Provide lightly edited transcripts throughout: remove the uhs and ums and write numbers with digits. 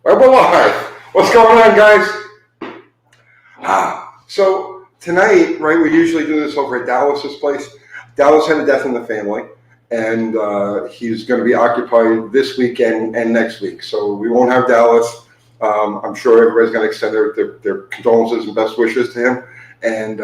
We're live. What's going on, guys? So tonight, right, we usually do this over at Dallas's place. Dallas had a death in the family, and he's going to be occupied this weekend and next week. So we won't have Dallas. I'm sure everybody's going to extend their condolences and best wishes to him. And,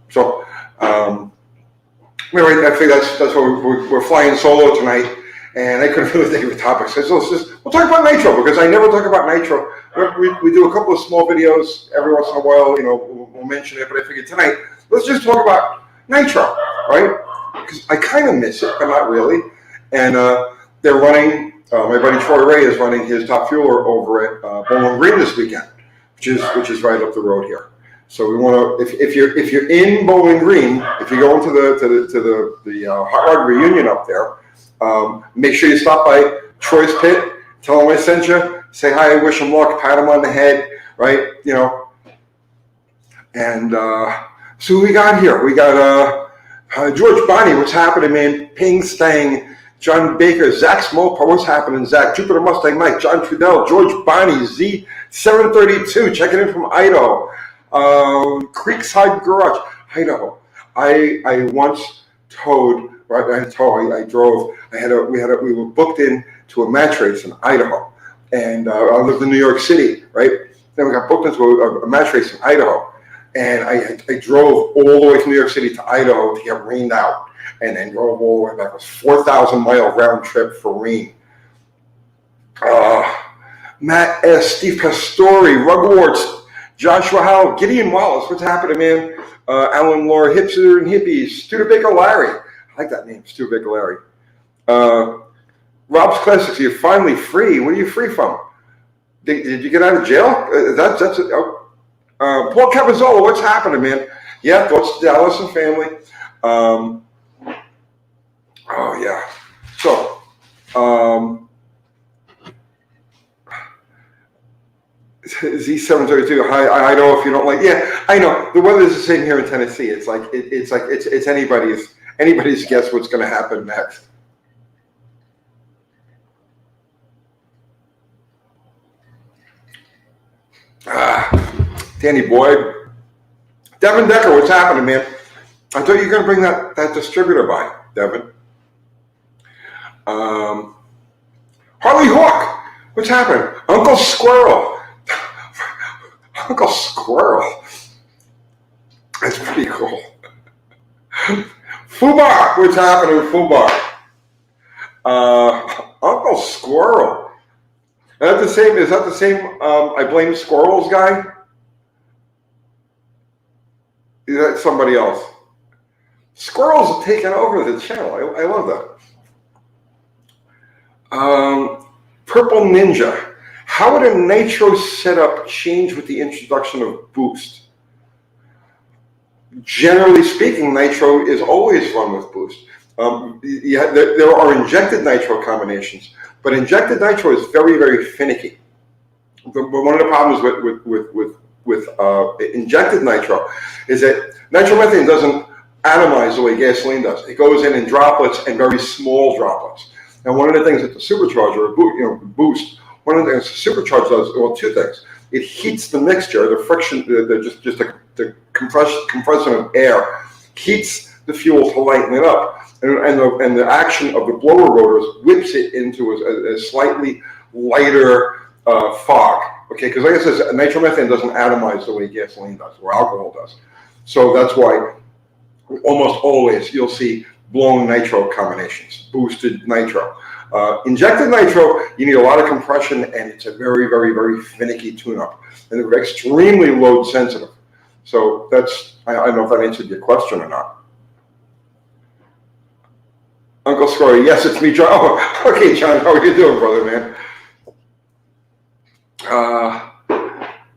so anyway, I think that's what we're flying solo tonight. And I couldn't really think of a topic. So we'll talk about Nitro, because I never talk about Nitro. We do a couple of small videos every once in a while, we'll mention it. But I figured tonight, let's just talk about Nitro, right? Because I kind of miss it, but not really. And they're running, my buddy Troy Ray is running his top fueler over at Bowling Green this weekend, which is right up the road here. So we want to, if you're in Bowling Green, if you go into the Hot Rod reunion up there, make sure you stop by Troy's pit, tell him I sent you, say hi, wish him luck, pat him on the head, right? And so who we got here? We got George Bonnie, what's happening, man? Ping Stang, John Baker, Zach Smolpa, what's happening, Zach? Jupiter Mustang Mike, John Trudell, George Bonnie, Z732, checking in from Idaho. Creekside Garage, Idaho. I once towed. Right, we were booked in to a match race in Idaho, and I lived in New York City, right? Then we got booked into a match race in Idaho, and I drove all the way from New York City to Idaho to get rained out, and then drove all the way back. It was 4,000-mile round trip for rain. Matt S., Steve Pastore, Rugwarts, Joshua Howell, Gideon Wallace, what's happening, man? Alan Laura, Hipster and Hippies, Studebaker Larry. I like that name, Studebaker Larry. Rob's Classics, you're finally free. Where are you free from? Did you get out of jail? Paul Cavazola, what's happening, man? Yeah, thoughts to Dallas and family. Yeah. So, Z732. Hi, I know if you don't like. Yeah, I know the weather's the same here in Tennessee. It's like it's anybody's guess what's going to happen next. Danny Boyd, Devin Decker, what's happening, man? I thought you were going to bring that distributor by, Devin. Harley Hawk, what's happening? Uncle Squirrel. Uncle Squirrel. That's pretty cool. Fubar, what's happening, Fubar? Uncle Squirrel. Is that the same I blame squirrels guy? Is that somebody else? Squirrels have taken over the channel. I love that. Purple Ninja. How would a Nitro setup change with the introduction of boost? Generally speaking, Nitro is always run with boost. There are injected Nitro combinations, but injected Nitro is very, very finicky. One of the problems with injected Nitro is that Nitromethane doesn't atomize the way gasoline does. It goes in droplets and very small droplets. And one of the things that the supercharger, boost, one of the things the supercharger does, well, two things. It heats the mixture, the friction, the compression of air heats the fuel to lighten it up, and the action of the blower rotors whips it into a slightly lighter fog. Okay, because like I said, nitromethane doesn't atomize the way gasoline does or alcohol does. So that's why almost always you'll see blown nitro combinations, boosted nitro. Injected nitro, you need a lot of compression, and it's a very, very, very finicky tune-up, and they're extremely load sensitive. So that's, I don't know if that answered your question or not. Uncle Scory, yes, it's me, John. Oh, okay, John, how are you doing, brother, man?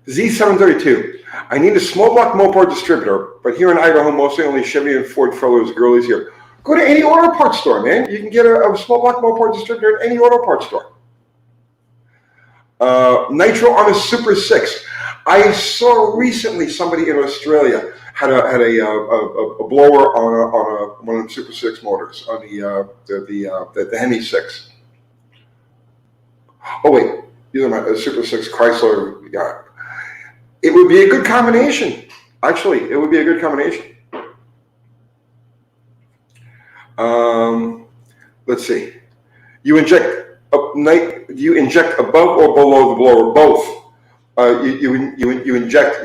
Z732. I need a small block Mopar distributor, but here in Idaho, mostly only Chevy and Ford Furlow's girlies here. Go to any auto parts store, man. You can get a small block Mopar distributor at any auto parts store. Nitro on a Super 6. I saw recently somebody in Australia had a blower on one of the Super 6 motors on the Hemi 6. Oh wait, either a Super 6 Chrysler. Yeah, it would be a good combination. Actually, it would be a good combination. Let's see. You inject above or below the blower? Both. You inject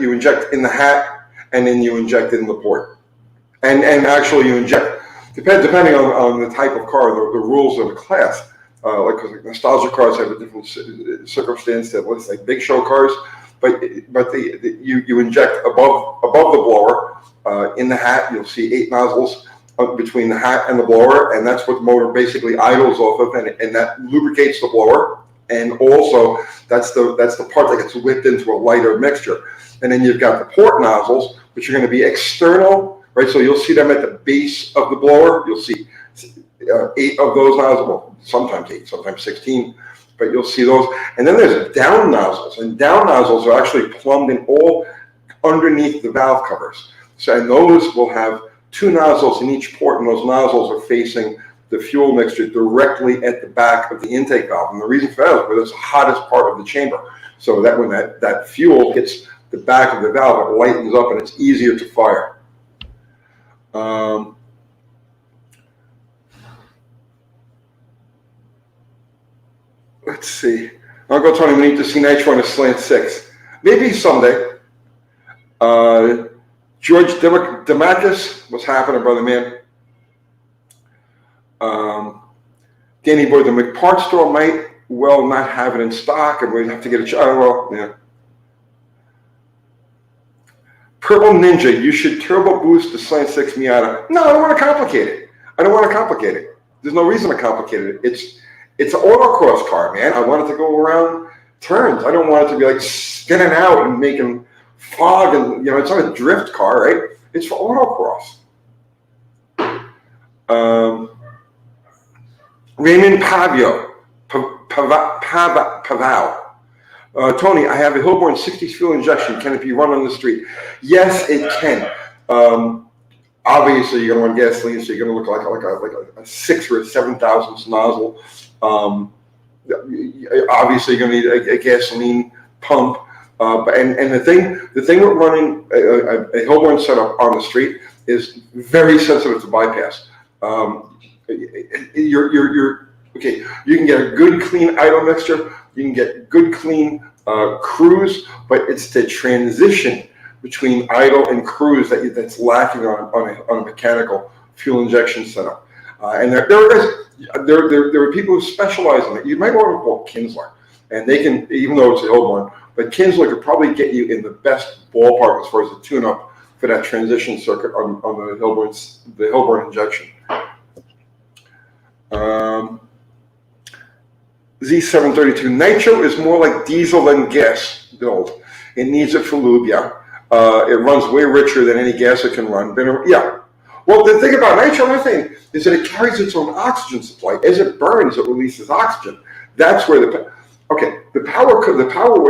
in the hat, and then you inject in the port. And actually you inject, depending on the type of car, the rules of the class. Because nostalgia cars have a different circumstance that looks like big show cars, but you inject above the blower. In the hat, you'll see 8 nozzles between the hat and the blower, and that's what the motor basically idles off of, and that lubricates the blower. And also, that's the part that gets whipped into a lighter mixture. And then you've got the port nozzles, which are going to be external, right? So you'll see them at the base of the blower. You'll see 8 of those nozzles, well, sometimes 8, sometimes 16, but you'll see those. And then there's down nozzles, and down nozzles are actually plumbed in all underneath the valve covers. So, and those will have 2 nozzles in each port, and those nozzles are facing the fuel mixture directly at the back of the intake valve. And the reason for that is where it's the hottest part of the chamber. So that when that fuel hits the back of the valve, it lightens up and it's easier to fire. Let's see. Uncle Tony, we need to see Nitro on a slant 6. Maybe someday. George Demakis, what's happening, brother man? Danny Boy, the McPart store might well not have it in stock, and we'd have to get a well, yeah. Purple Ninja, you should turbo boost the Slant 6 Miata. No, I don't want to complicate it. There's no reason to complicate it. It's an autocross car, man. I want it to go around turns. I don't want it to be like spinning out and making fog, and it's not a drift car, right? It's for autocross. Raymond Pavio, Pavao. Tony, I have a Hilborn 60s fuel injection. Can it be run on the street? Yes, it can. Obviously, you're going to want gasoline, so you're going to look like a 6 or a 7 thousandths nozzle. Obviously, you're going to need a gasoline pump. And the thing with running a Hilborn setup on the street is very sensitive to bypass. You're okay. You can get a good clean idle mixture. You can get good clean cruise, but it's the transition between idle and cruise that's lacking on a mechanical fuel injection setup. And there are people who specialize in it. You might want to call Kinsler, and they can, even though it's a Hilborn, but Kinsler could probably get you in the best ballpark as far as the tune-up for that transition circuit on the Hilborn injection. Z732 Nitro is more like diesel than gas build. It needs it for lube, yeah. It runs way richer than any gas it can run. Yeah. Well, the thing about nitromethane is that it carries its own oxygen supply. As it burns, it releases oxygen. That's where the power with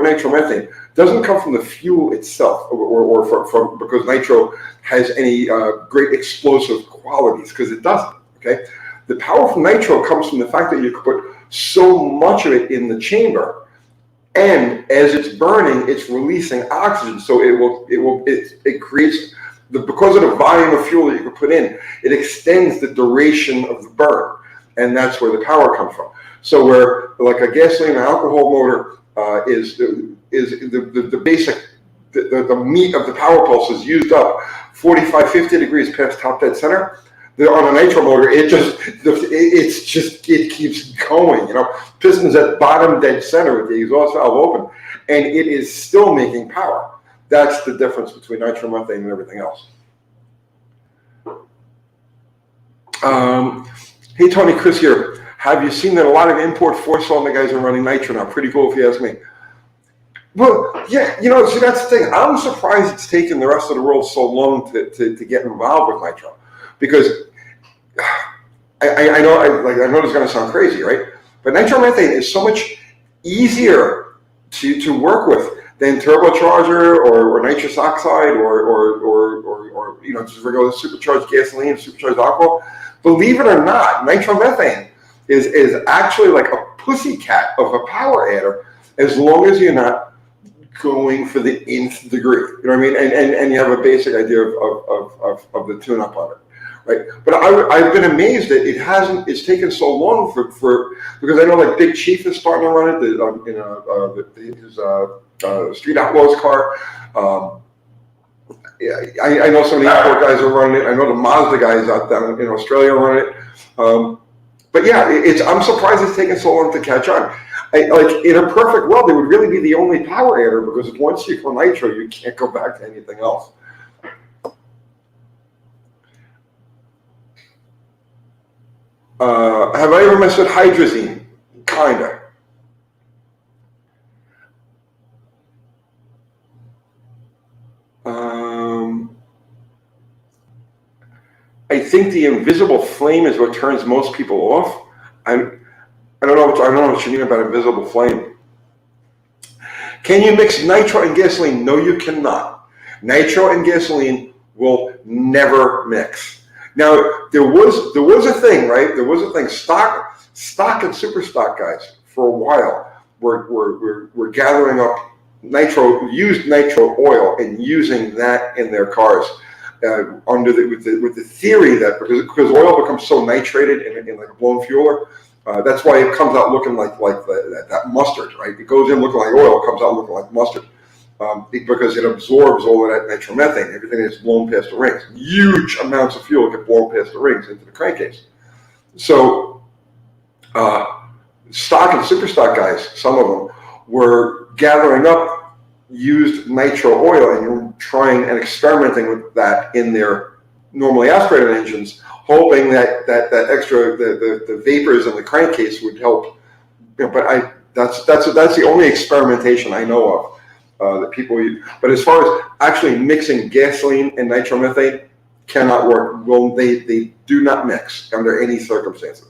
nitromethane doesn't come from the fuel itself, or from because nitro has any great explosive qualities, because it doesn't. Okay. The power from nitro comes from the fact that you can put so much of it in the chamber, and as it's burning, it's releasing oxygen. So it creates because of the volume of fuel that you can put in, it extends the duration of the burn, and that's where the power comes from. So where like a gasoline and alcohol motor is the basic the meat of the power pulse is used up 45, 50 degrees past top dead center. On a nitro motor, it keeps going. Piston's at bottom dead center with the exhaust valve open, and it is still making power. That's the difference between nitromethane and everything else. Hey Tony, Chris here. Have you seen that a lot of import 4-cylinder guys are running nitro now? Pretty cool if you ask me. Well, yeah, see, that's the thing. I'm surprised it's taken the rest of the world so long to get involved with nitro. Because I know it's going to sound crazy, right? But nitromethane is so much easier to work with than turbocharger or nitrous oxide or just regular supercharged gasoline, supercharged alcohol. Believe it or not, nitromethane is actually like a pussycat of a power adder, as long as you're not going for the nth degree. You know what I mean? And you have a basic idea of the tune-up on it. Right, but I've been amazed that it's taken so long for because I know like Big Chief is starting to run it, his Street Outlaws car. Yeah, I know some of the import guys are running it. I know the Mazda guys out down in Australia are running it. But yeah, I'm surprised it's taken so long to catch on. Like in a perfect world, it would really be the only power adder because once you go nitro, you can't go back to anything else. Have I ever messed with hydrazine? Kinda. I think the invisible flame is what turns most people off. I don't know what you mean about invisible flame. Can you mix nitro and gasoline? No, you cannot. Nitro and gasoline will never mix. Now, there was a thing, right? There was a thing. Stock and super stock guys for a while were gathering up used nitro oil and using that in their cars with the theory that because oil becomes so nitrated in like a blown fueler, that's why it comes out looking like that mustard, right? It goes in looking like oil, comes out looking like mustard. Because it absorbs all of that nitromethane, everything that's blown past the rings. Huge amounts of fuel get blown past the rings into the crankcase. So stock and super stock guys, some of them, were gathering up used nitro oil and trying and experimenting with that in their normally aspirated engines, hoping that extra the vapors in the crankcase would help. But that's the only experimentation I know of. That people use. But as far as actually mixing gasoline and nitromethane, cannot work. Well, they do not mix under any circumstances.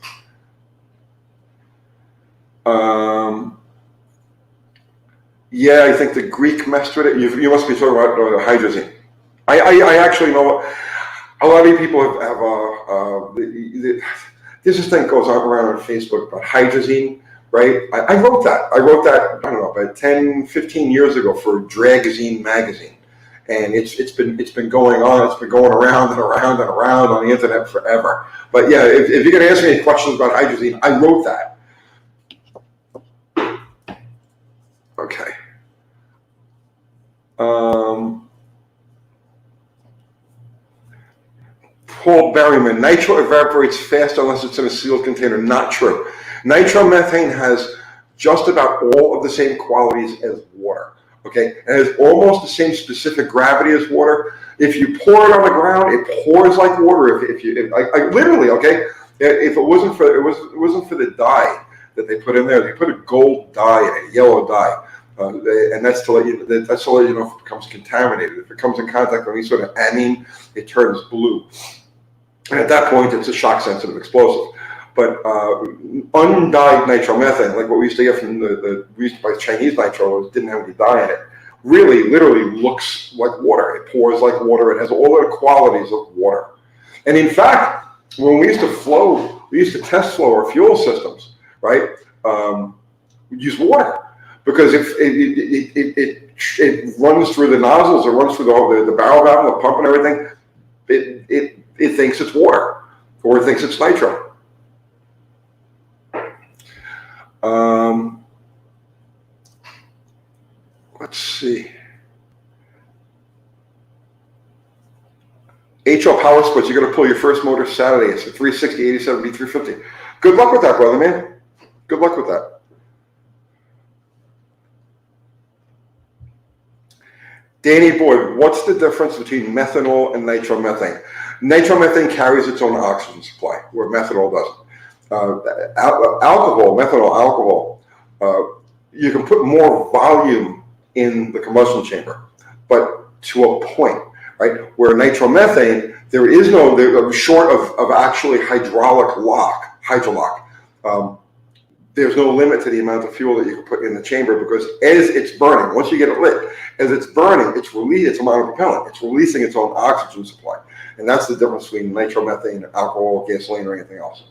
Yeah, I think the Greek messed with it. You must be talking about hydrazine. I actually know a lot of people have there's this thing goes around on Facebook about hydrazine. Right, I wrote that. I don't know, about 10, 15 years ago for Dragazine magazine, and it's been going on. It's been going around and around and around on the internet forever. But yeah, if you're going to ask me any questions about hydrazine, I wrote that. Okay. Paul Berryman, nitro evaporates fast unless it's in a sealed container. Not true. Nitromethane has just about all of the same qualities as water. Okay, and it has almost the same specific gravity as water. If you pour it on the ground, it pours like water. If literally, okay, if it wasn't for the dye that they put in there, they put a gold dye in it, yellow dye. And that's to let you know if it becomes contaminated. If it comes in contact with any sort of amine, it turns blue. And at that point, it's a shock-sensitive explosive. But undyed nitromethane, like what we used to get from we used to buy Chinese nitro, didn't have any dye in it, really literally looks like water. It pours like water. It has all the qualities of water. And in fact, when we used to test flow our fuel systems, right? We use water. Because if it runs through the nozzles, it runs through the barrel valve, the pump and everything, it thinks it's water, or it thinks it's nitro. Let's see. HO Power Sports, you're going to pull your first motor Saturday. It's a 360 87 B350. Good luck with that, brother, man. Good luck with that. Danny Boyd, what's the difference between methanol and nitromethane? Nitromethane carries its own oxygen supply, where methanol doesn't. Methanol alcohol, you can put more volume in the combustion chamber, but to a point, right? Where nitromethane, there is no, short of actually hydrolock, there's no limit to the amount of fuel that you can put in the chamber, because as it's burning, once you get it lit, as it's burning, it's amount of propellant. It's releasing its own oxygen supply. And that's the difference between nitromethane, alcohol, gasoline, or anything else.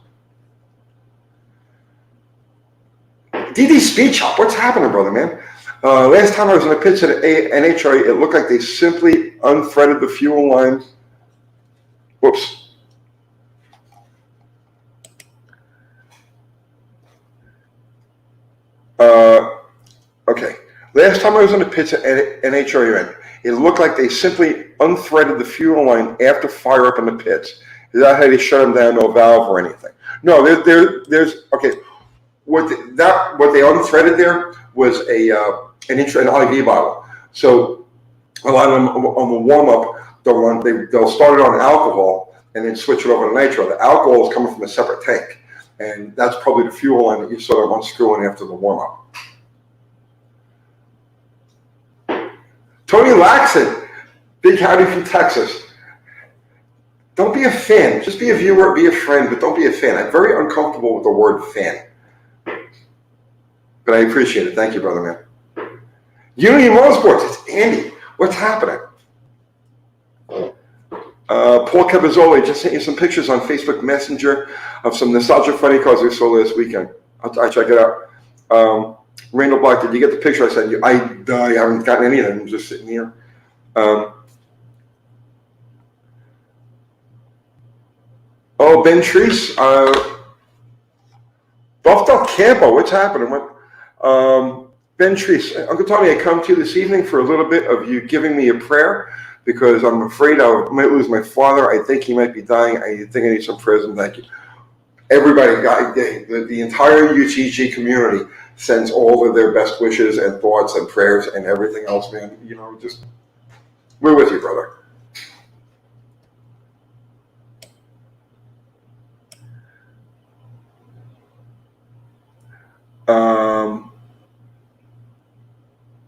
DD Speed Shop, what's happening, brother, man? Last time I was in the pits at NHRA, it looked like they simply unthreaded the fuel lines. Whoops. Okay. Last time I was in the pits at NHRA, it looked like they simply unthreaded the fuel line after fire up in the pits. Is that how they shut them down, no valve or anything? No, there's okay. What they unthreaded there was an IV bottle. So a lot of them on the warm up, they'll start it on alcohol and then switch it over to nitro. The alcohol is coming from a separate tank, and that's probably the fuel line that you sort of unscrewing after the warm up. Tony Laxon, big howdy from Texas. Don't be a fan. Just be a viewer, be a friend, but don't be a fan. I'm very uncomfortable with the word fan. But I appreciate it. Thank you, brother man. Unity Motorsports, it's Andy. What's happening? Paul Cabazzoli just sent you some pictures on Facebook Messenger of some nostalgic funny cars we saw last weekend. I'll check it out. Randall Black, did you get the picture I sent you? I haven't gotten any of them. I'm just sitting here. Ben Treese, Buff Del Campo, what's happening? Ben Treese, Uncle Tony, I come to you this evening for a little bit of you giving me a prayer because I'm afraid I might lose my father. I think he might be dying. I think I need some prayers, and thank you. Everybody, the entire UTG community sends all of their best wishes and thoughts and prayers and everything else, man. You know, just, we're with you, brother.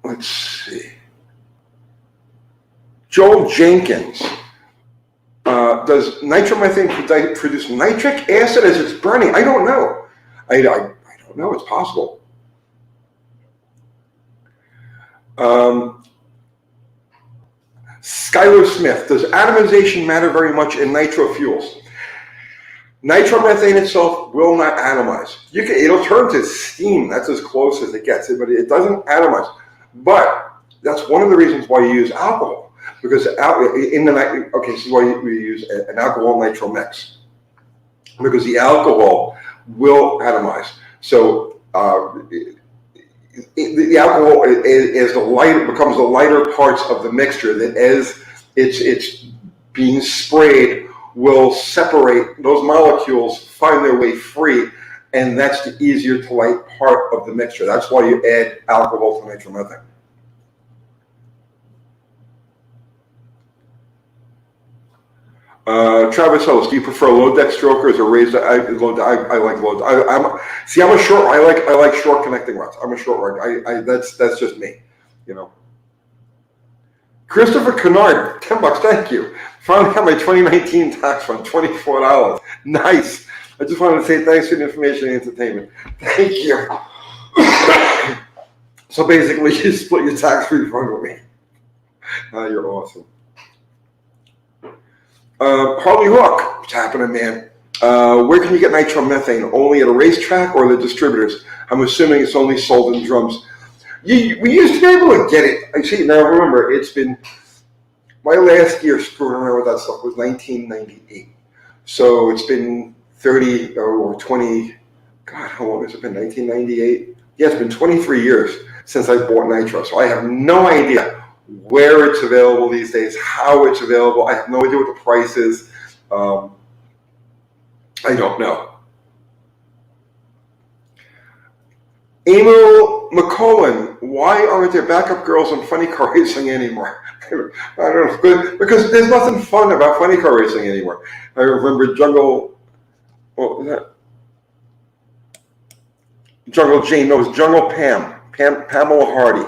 Let's see. Joel Jenkins. Does nitromethane produce nitric acid as it's burning? I don't know. I don't know. It's possible. Skylar Smith. Does atomization matter very much in nitro fuels? Nitromethane itself will not atomize. It'll turn to steam. That's as close as it gets, but it doesn't atomize. But that's one of the reasons why you use alcohol, because so why we use an alcohol nitro mix, because the alcohol will atomize. So the alcohol becomes the lighter parts of the mixture that as it's being sprayed will separate those molecules, find their way free, and that's the easier to light part of the mixture. That's why you add alcohol to nitromethane. Travis Hills, do you prefer low deck strokers or raised? I like low. I'm a short. I like short connecting rods. I'm a short rod. That's just me, you know. Christopher Kennard, $10. Thank you. Finally got my 2019 tax fund, $24. Nice. I just wanted to say thanks for the information and entertainment. Thank you. So basically, you split your tax refund with me. You're awesome. Harley Hook, what's happening, man? Where can you get nitromethane? Only at a racetrack or the distributors? I'm assuming it's only sold in drums. We used to be able to get it. I see. Now remember, it's been my last year screwing around with that stuff was 1998. So it's been 30 or 20. God, how long has it been? 1998. Yeah, it's been 23 years since I bought Nitro. So I have no idea where it's available these days, how it's available. I have no idea what the price is. I don't know. Emil McCullen, why aren't there backup girls in funny car racing anymore? I don't know, because there's nothing fun about funny car racing anymore. I remember Jungle Jane, no, it was Jungle Pamela Hardy.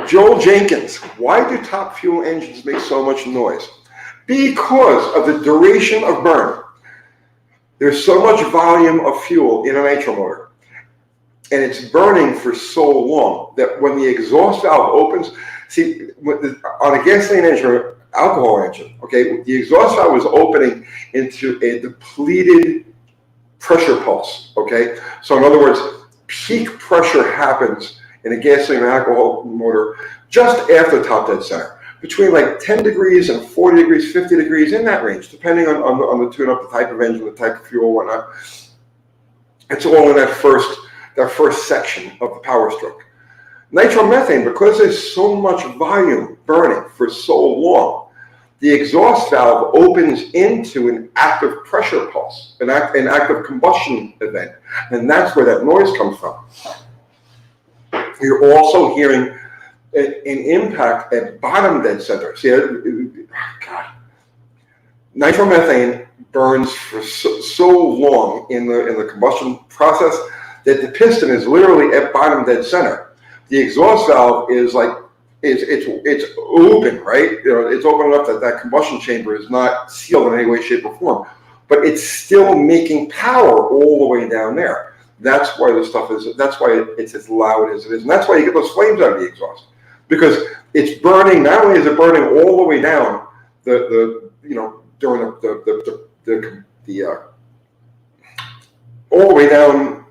Joel Jenkins, why do top fuel engines make so much noise? Because of the duration of burn. There's so much volume of fuel in a nitro motor, and it's burning for so long that when the exhaust valve opens, see, on a gasoline engine or alcohol engine, okay, the exhaust valve was opening into a depleted pressure pulse, okay? So in other words, peak pressure happens in a gasoline and alcohol motor just after top dead center, between like 10 degrees and 40 degrees, 50 degrees, in that range, depending on the tune-up, the type of engine, the type of fuel, whatnot. It's all in that first section of the power stroke. Nitromethane, because there's so much volume burning for so long, the exhaust valve opens into an active pressure pulse, an active combustion event, and that's where that noise comes from. You're also hearing an impact at bottom dead center. See, God, nitromethane burns for so long in the combustion process that the piston is literally at bottom dead center. The exhaust valve is like it's open, right? You know, it's open enough that that combustion chamber is not sealed in any way, shape, or form, but it's still making power all the way down there. That's why this stuff is. That's why it's as loud as it is, and that's why you get those flames out of the exhaust, because it's burning. Not only is it burning all the way down the during all the way down,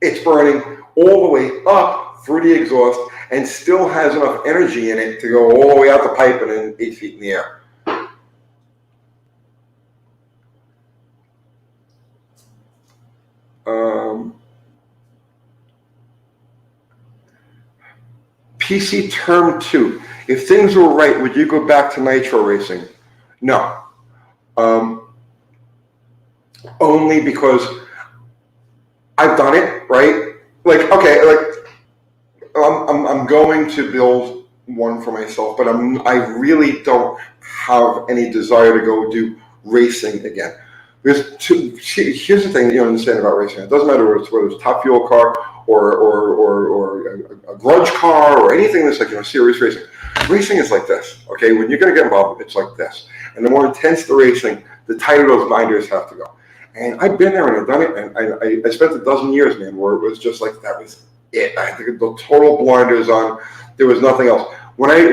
it's burning all the way up through the exhaust and still has enough energy in it to go all the way out the pipe and then 8 feet in the air. PC term 2. If things were right, would you go back to nitro racing? No. Only because I've done it, right? Like, okay, like I'm going to build one for myself, but I really don't have any desire to go do racing again. Because here's the thing that you understand about racing. It doesn't matter whether it's a top fuel car or a grudge car or anything that's like serious racing. Racing is like this, okay? When you're going to get involved, it's like this. And the more intense the racing, the tighter those binders have to go. And I've been there and I've done it, and I spent a dozen years, man, where it was just like that was it. I had the total blinders on. There was nothing else. When I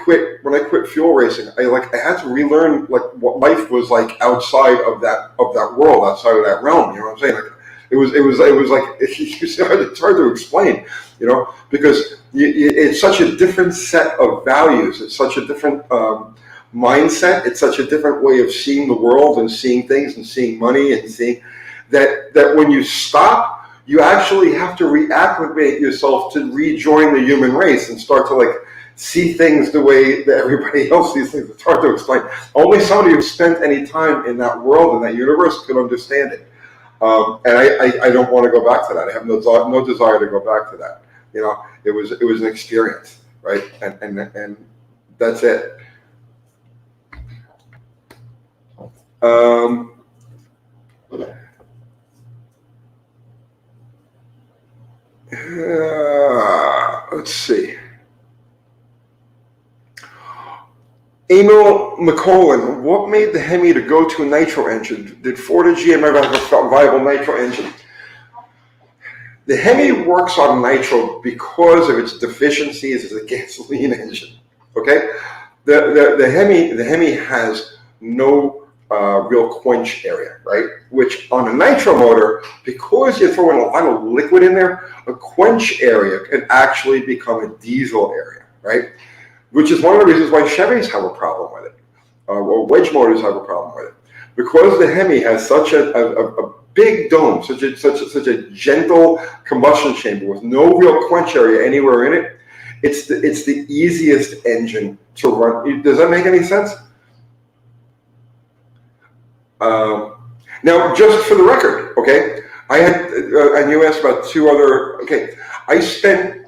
quit fuel racing, I had to relearn like what life was like outside of that world, outside of that realm. You know what I'm saying? Like it was like it's hard to explain, because it's such a different set of values. It's such a different mindset. It's such a different way of seeing the world and seeing things and seeing money and seeing that when you stop, you actually have to reacclimate yourself to rejoin the human race and start to see things the way that everybody else sees things. It's hard to explain. Only somebody who's spent any time in that world, in that universe, can understand it. And I don't want to go back to that. I have no desire to go back to that. It was an experience, right? And that's it. Let's see. Emil McCollin, what made the Hemi to go to a nitro engine? Did Ford or GM ever have a viable nitro engine? The Hemi works on nitro because of its deficiencies as a gasoline engine. Okay, the Hemi has no real quench area, right? Which on a nitro motor, because you're throwing a lot of liquid in there, a quench area can actually become a diesel area, right? Which is one of the reasons why Chevys have a problem with it, or wedge motors have a problem with it, because the Hemi has such a big dome, such a gentle combustion chamber with no real quench area anywhere in it. It's the easiest engine to run. Does that make any sense? Now, just for the record, okay, I had, and you asked about two other, okay, I had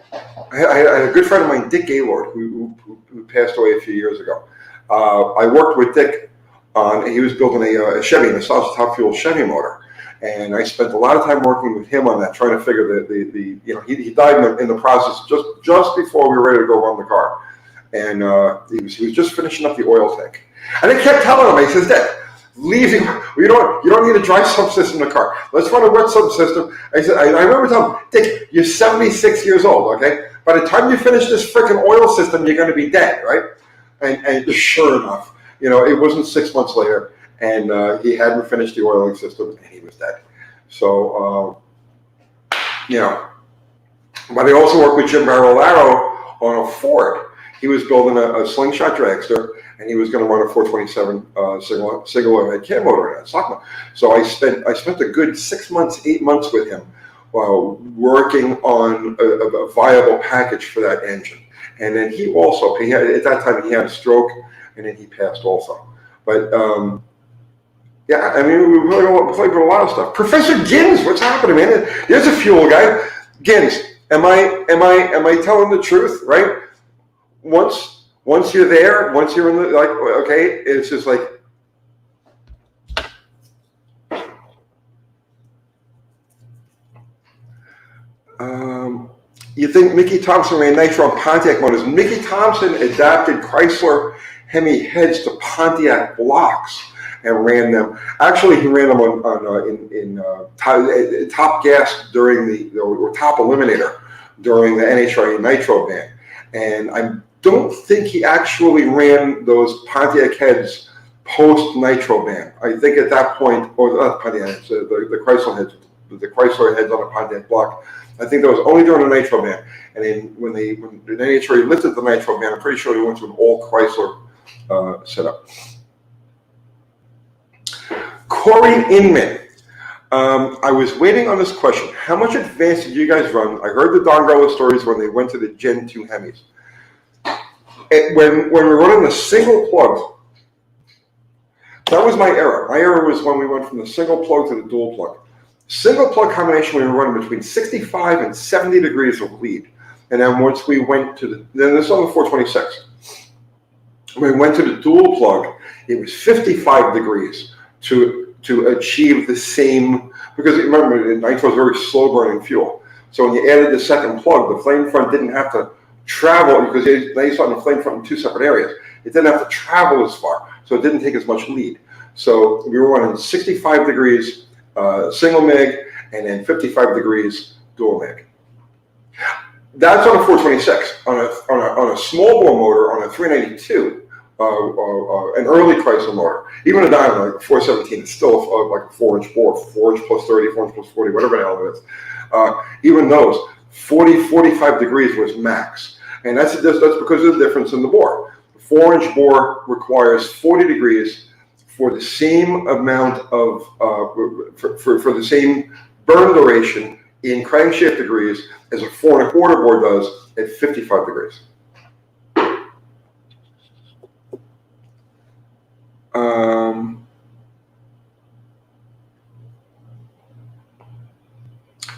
a good friend of mine, Dick Gaylord, who passed away a few years ago. I worked with Dick he was building a Chevy, an Assault top fuel Chevy motor. And I spent a lot of time working with him on that, trying to figure he died in the process just before we were ready to go run the car. And he was just finishing up the oil tank. And I kept telling him, I says, Dick, you don't need a dry subsystem in the car. Let's run a wet subsystem. I said, I remember telling him, Dick, you're 76 years old, okay? By the time you finish this freaking oil system, you're going to be dead, right? And sure enough, it wasn't 6 months later, and he hadn't finished the oiling system, and he was dead. So, but I also worked with Jim Barolaro on a Ford. He was building a slingshot dragster, and he was going to run a 427 single overhead cam motor in that. So I spent a good 6 months, 8 months with him while working on a viable package for that engine. And then he had, at that time he had a stroke, and then he passed also. But yeah, I mean, we played with a lot of stuff. Professor Gins, what's happening, man? There's a fuel guy. Gins, am I telling the truth, right? Once you're there, once you're in the, like, okay, it's just like, you think Mickey Thompson ran Nitro on Pontiac motors. Mickey Thompson adapted Chrysler Hemi heads to Pontiac blocks and ran them. Actually, he ran them in top gas during or top eliminator during the NHRA Nitro ban. And I don't think he actually ran those Pontiac heads post Nitro ban. I think at that point, or not Pontiac heads, the Chrysler heads on a Pontiac block. I think that was only during the Nitro ban. And then when the NHRA lifted the Nitro ban, I'm pretty sure he went to an all Chrysler setup. Corey Inman. I was waiting on this question. How much advance did you guys run? I heard the Don Garlow stories when they went to the Gen 2 Hemis. When we were running the single plug, that was my era. My era was when we went from the single plug to the dual plug. Single plug combination, we were running between 65 and 70 degrees of lead. And then once we went to then this is on the 426. When we went to the dual plug, it was 55 degrees to achieve the same, because remember, nitro is very slow burning fuel. So when you added the second plug, the flame front didn't have to travel, because they saw the flame front in two separate areas. It didn't have to travel as far, so it didn't take as much lead. So we were running 65 degrees single MIG, and then 55 degrees dual MIG. That's on a 426. On a small bore motor, on a 392, an early Chrysler motor, even a Dyna, like a 417, it's still like a 4-inch bore, 4-inch plus 30, 4-inch plus 40, whatever the hell it is. Even those, 45 degrees was max. And that's because of the difference in the bore. The 4-inch bore requires 40 degrees for the same amount of, for the same burn duration in crankshaft degrees as a 4 1/4 bore does at 55 degrees.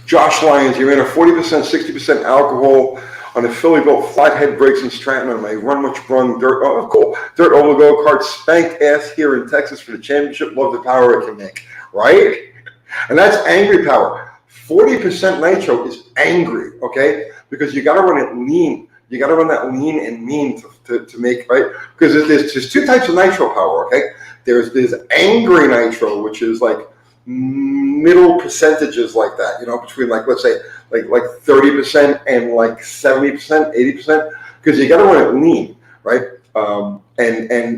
Josh Lyons, you ran a 40%, 60% alcohol on a Philly-built flathead brakes in Stratton on my run much run dirt. Oh, cool. Dirt Oligo kart spanked ass here in Texas for the championship. Love the power it can make, right? And that's angry power. 40% nitro is angry, okay? Because you got to run it lean. You got to run that lean and mean to make, right? Because there's two types of nitro power, okay? There's angry nitro, which is like middle percentages like that, between like, let's say, like 30% and like 70%, 80%, because you got to run it lean, right? And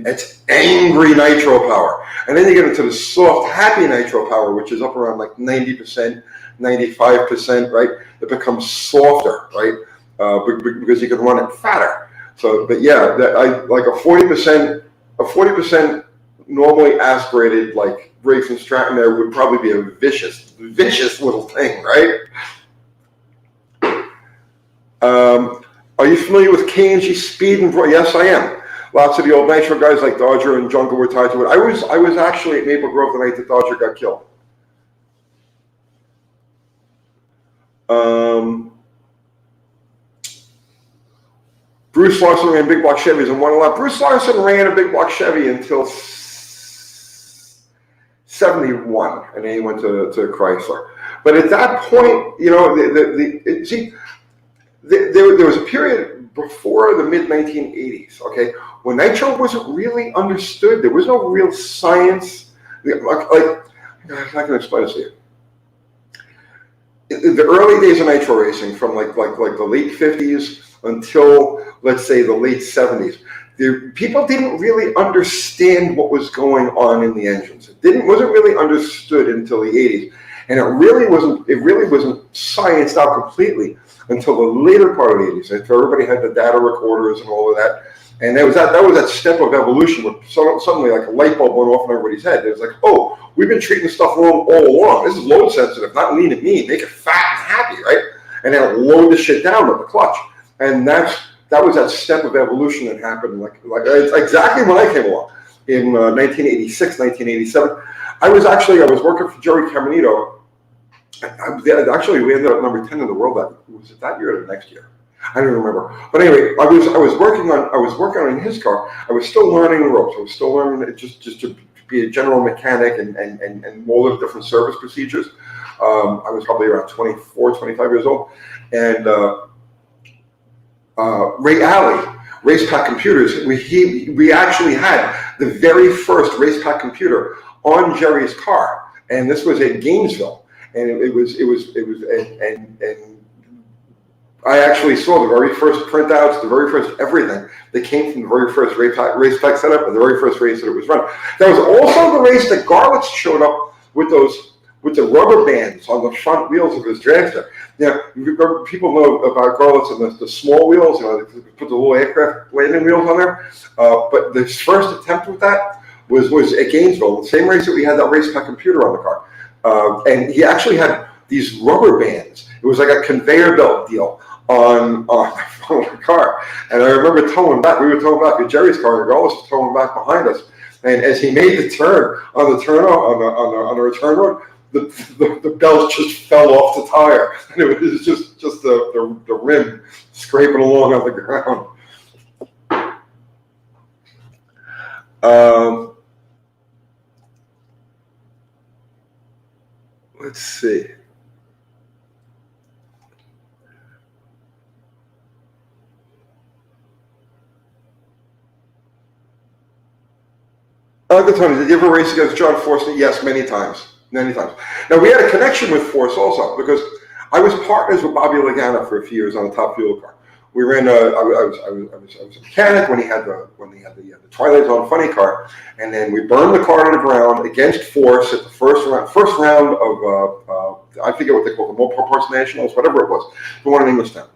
it's angry nitro power. And then you get into the soft, happy nitro power, which is up around like 90%, 95%, right? It becomes softer, right? Because you can run it fatter. So, but yeah, like a 40% normally aspirated, like Briggs and Stratton there would probably be a vicious little thing, right? Are you familiar with K&G Speed and Yes, I am. Lots of the old nitro guys like Dodger and Jungle were tied to it. I was actually at Maple Grove the night that Dodger got killed. Bruce Larson ran big block Chevys and won a lot. Bruce Larson ran a big block Chevy until 71, and then he went to Chrysler. But at that point, there was a period before the mid-1980s, okay, when nitro wasn't really understood. There was no real science. I'm not going to explain this to you. In the early days of nitro racing, from like the late 50s until, let's say, the late 70s, people didn't really understand what was going on in the engines. It wasn't really understood until the 80s, and it really wasn't scienced out completely until the later part of the 80s. Until everybody had the data recorders and all of that, and that was that step of evolution where suddenly like a light bulb went off in everybody's head. It was like, oh, we've been treating this stuff wrong all along. This is load sensitive, not lean and mean. Make it fat and happy, right? And then load the shit down with the clutch, and that was that step of evolution that happened like exactly when I came along in 1986, 1987. I was working for Jerry Caminito. Actually, we ended up number 10 in the world. Was it that year or the next year? I don't remember. But anyway, I was working on in his car. I was still learning the ropes. I was still learning just to be a general mechanic and all the different service procedures. I was probably around 24, 25 years old, and Ray Alley, Racepack Computers. We actually had the very first Racepack computer on Jerry's car, and this was at Gainesville, and it was I actually saw the very first printouts, the very first everything that came from the very first Racepack setup and the very first race that it was run. That was also the race that Garlitz showed up with the rubber bands on the front wheels of his dragster. Now, people know about Garlitz and the small wheels, they put the little aircraft landing wheels on there. But the first attempt with that was at Gainesville, the same race that we had that Racepack computer on the car. And he actually had these rubber bands. It was like a conveyor belt deal on the car. And I remember towing back. We were towing back with Jerry's car, and Garlitz was towing back behind us. And as he made the turn on the return road, the belt just fell off the tire, and it was just the rim scraping along on the ground. Let's see. Good Tony, did you ever race against John Forster? Yes, many times. Many times. Now, we had a connection with Force also, because I was partners with Bobby Lagana for a few years on a Top Fuel car. We ran. I was a mechanic when he had the Twilight Zone funny car, and then we burned the car to the ground against Force at the first round of I forget what they call the Mopar Parts Nationals, whatever it was, the one in Englishtown.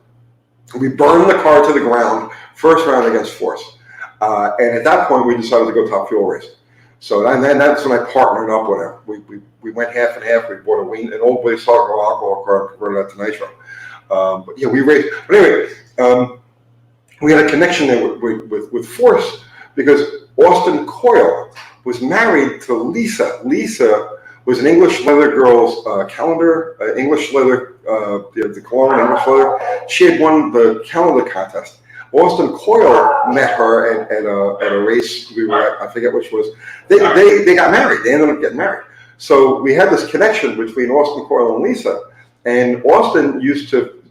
We burned the car to the ground first round against Force, and at that point we decided to go Top Fuel racing. So and then that's when I partnered up with him. We went half and half. We bought an old Blaze alcohol car, converted that to Nitro. But yeah, we raced. But anyway, we had a connection there with Force because Austin Coil was married to Lisa. Lisa was an English Leather Girls calendar, English Leather, the cologne English Leather. She had won the calendar contest. Austin Coil met her at a race we were at, I forget which was. They got married. They ended up getting married. So we had this connection between Austin Coil and Lisa. And Austin used to,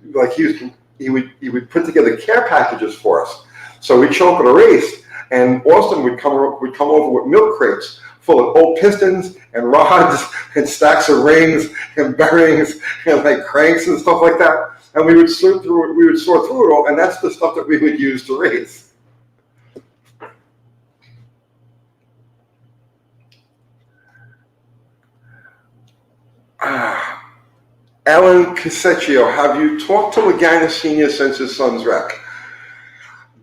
he would put together care packages for us. So we'd show up at a race, and Austin would come over with milk crates full of old pistons and rods and stacks of rings and bearings and like cranks and stuff like that. And we would sort through it all, and that's the stuff that we would use to race. Alan Casecchio, have you talked to Lagana Sr. since his son's wreck?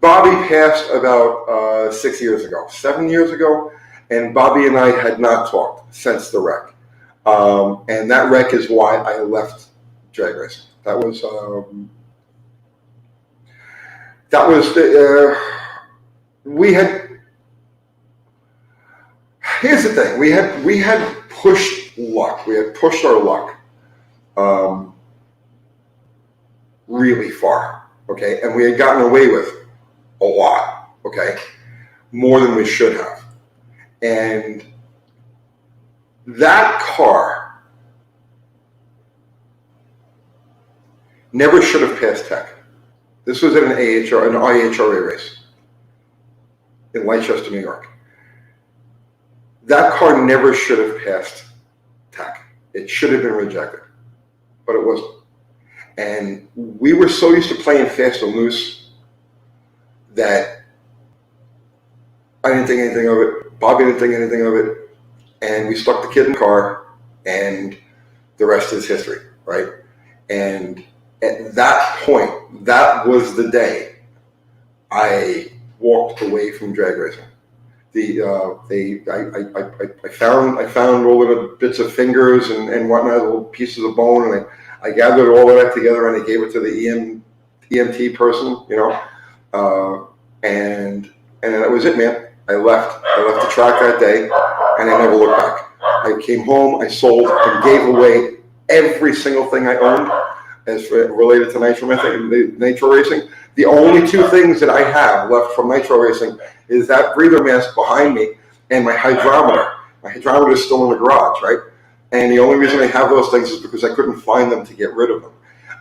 Bobby passed about 7 years ago, and Bobby and I had not talked since the wreck. And that wreck is why I left drag racing. Here's the thing, we had pushed luck. We had pushed our luck really far, okay? And we had gotten away with a lot, okay? More than we should have. And that car never should have passed tech. This was at an IHRA race in Leicester, New York. That car never should have passed tech. It should have been rejected, but it wasn't. And we were so used to playing fast and loose that didn't think anything of it. Bobby didn't think anything of it. And we stuck the kid in the car, and the rest is history, right? And at that point, that was the day I walked away from drag racing. I found all the bits of fingers and whatnot, little pieces of bone, and I gathered all of that together and I gave it to the EMT person, and that was it, man. I left the track that day, and I never looked back. I came home, I sold and gave away every single thing I owned as related to Nitromethane, Nitro racing. The only two things that I have left from Nitro racing is that breather mask behind me and my hydrometer. My hydrometer is still in the garage, right? And the only reason I have those things is because I couldn't find them to get rid of them.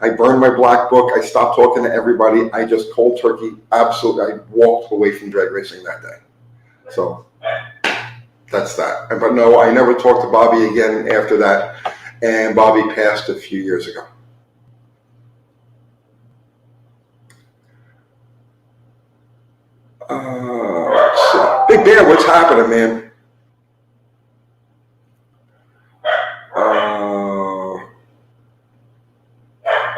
I burned my black book. I stopped talking to everybody. I just cold turkey, absolutely, I walked away from drag racing that day. So that's that. But no, I never talked to Bobby again after that. And Bobby passed a few years ago. Let's see. Big Bear, what's happening, man?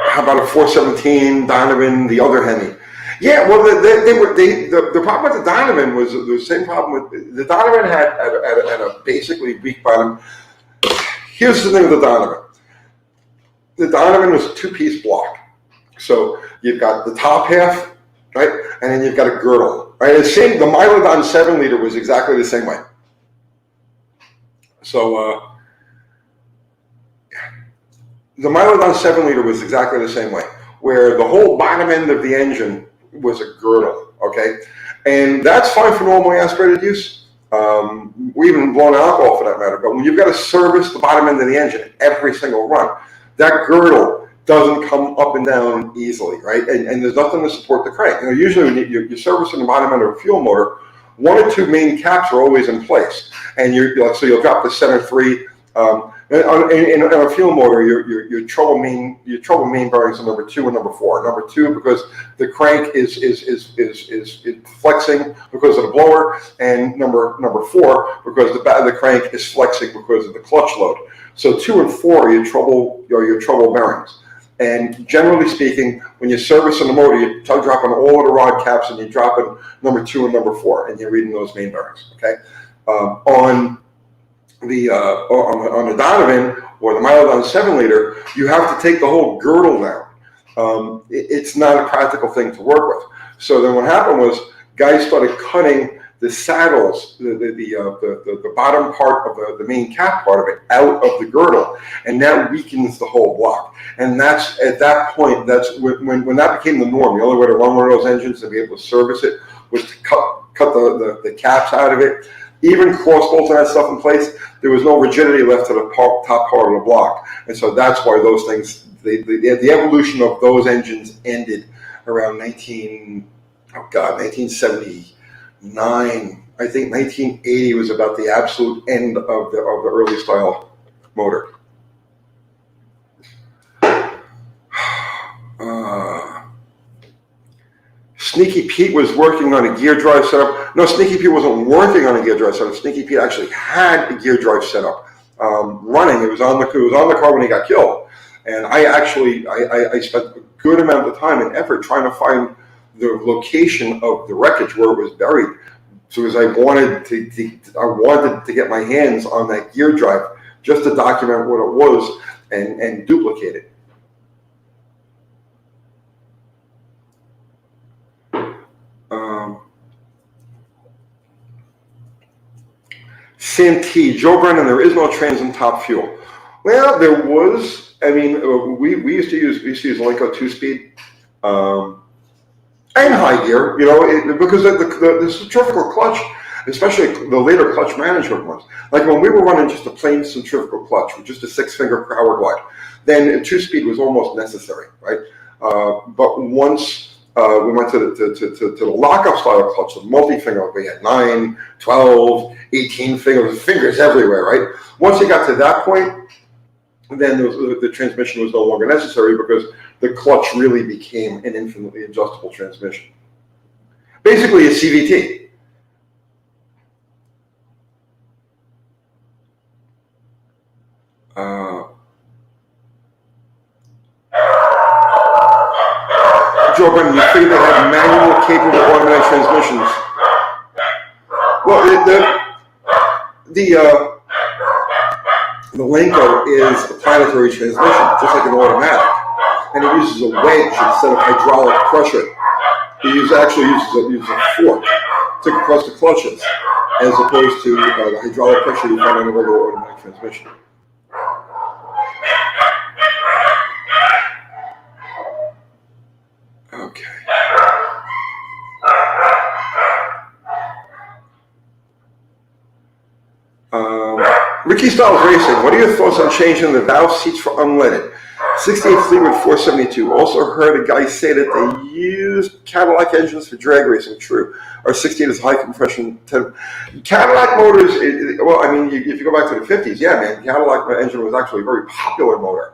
How about a 417 Donovan, the other Hemi? Yeah, well, the problem with the Donovan was the same problem with the Donovan had a basically weak bottom. Here's the thing with the Donovan. The Donovan was a two-piece block. So you've got the top half, right, and then you've got a girdle, right? The Milodon 7-liter was exactly the same way. So the Milodon 7-liter was exactly the same way, where the whole bottom end of the engine was a girdle, okay? And that's fine for normally aspirated use. We even blown alcohol for that matter. But when you've got to service the bottom end of the engine every single run, that girdle doesn't come up and down easily, right? And there's nothing to support the crank. Usually when you're servicing the bottom end of a fuel motor, one or two main caps are always in place. And so you'll drop the center three. In a fuel motor, your trouble main bearings are number 2 and number 4. Number 2 because the crank is flexing because of the blower, and number 4 because the crank is flexing because of the clutch load. So 2 and 4 are your trouble bearings. And generally speaking, when you're servicing the motor, you're dropping all of the rod caps and you're dropping number 2 and number 4, and you're reading those main bearings. Okay, on the Donovan or the Milodon 7-liter, you have to take the whole girdle down. It's not a practical thing to work with. So then what happened was guys started cutting the saddles, the bottom part of the main cap part of it out of the girdle, and that weakens the whole block. And that's at that point, that's when that became the norm. The only way to run one of those engines and be able to service it was to cut the caps out of it. Even cross-bolting that stuff in place, there was no rigidity left to the top part of the block. And so that's why those things, the evolution of those engines ended around 1979. I think 1980 was about the absolute end of the early style motor. Sneaky Pete was working on a gear drive setup. No, Sneaky Pete wasn't working on a gear drive setup. Sneaky Pete actually had a gear drive setup running. It was on the car when he got killed. And I spent a good amount of time and effort trying to find the location of the wreckage where it was buried. So as I wanted to get my hands on that gear drive just to document what it was and duplicate it. Santee, Joe Brennan, there is no trans and top fuel. Well, there was. I mean, we used to use Lenco 2-speed and high gear, because the centrifugal clutch, especially the later clutch management ones. Like when we were running just a plain centrifugal clutch with just a 6-finger power glide, then a 2-speed was almost necessary, right? But once we went to the lockup style clutch, the multi-finger, we had 9, 12, 18 fingers everywhere, right? Once you got to that point, then the transmission was no longer necessary because the clutch really became an infinitely adjustable transmission. Basically a CVT. Joe Brennan, you figure they have manual capable automatic transmissions. Well, the Lenco is a planetary transmission, just like an automatic, and it uses a wedge instead of hydraulic pressure. It actually uses a fork to compress the clutches, as opposed to the hydraulic pressure you find in a regular automatic transmission. Okay. Ricky Styles Racing, what are your thoughts on changing the valve seats for unleaded? 68 Fleetwood 472. Also heard a guy say that they used Cadillac engines for drag racing. True. Our 68 is high compression. Cadillac motors, well, I mean, if you go back to the 50s, yeah, man, Cadillac engine was actually a very popular motor.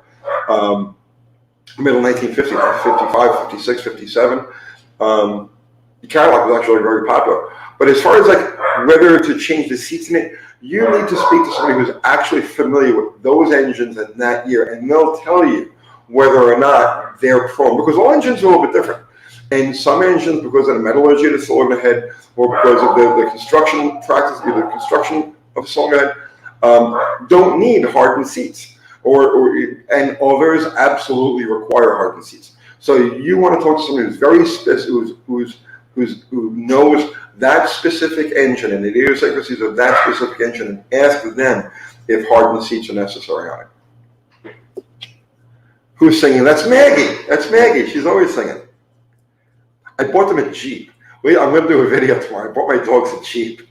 Middle 1950s, 55, 56, 57. Cadillac was actually very popular. But as far as like whether to change the seats in it, you need to speak to somebody who's actually familiar with those engines in that year, and they'll tell you whether or not they're prone, because all engines are a little bit different. And some engines, because of the metallurgy of the cylinder head, or because of the construction practice, the construction of the cylinder head, don't need hardened seats. And others absolutely require hardened seats. So you want to talk to somebody who's very specific, who knows that specific engine and the idiosyncrasies of that specific engine, and ask them if hardened seats are necessary on it. Who's singing? That's Maggie. That's Maggie. She's always singing. I bought them at Jeep. Wait, I'm going to do a video tomorrow. I bought my dogs at Jeep.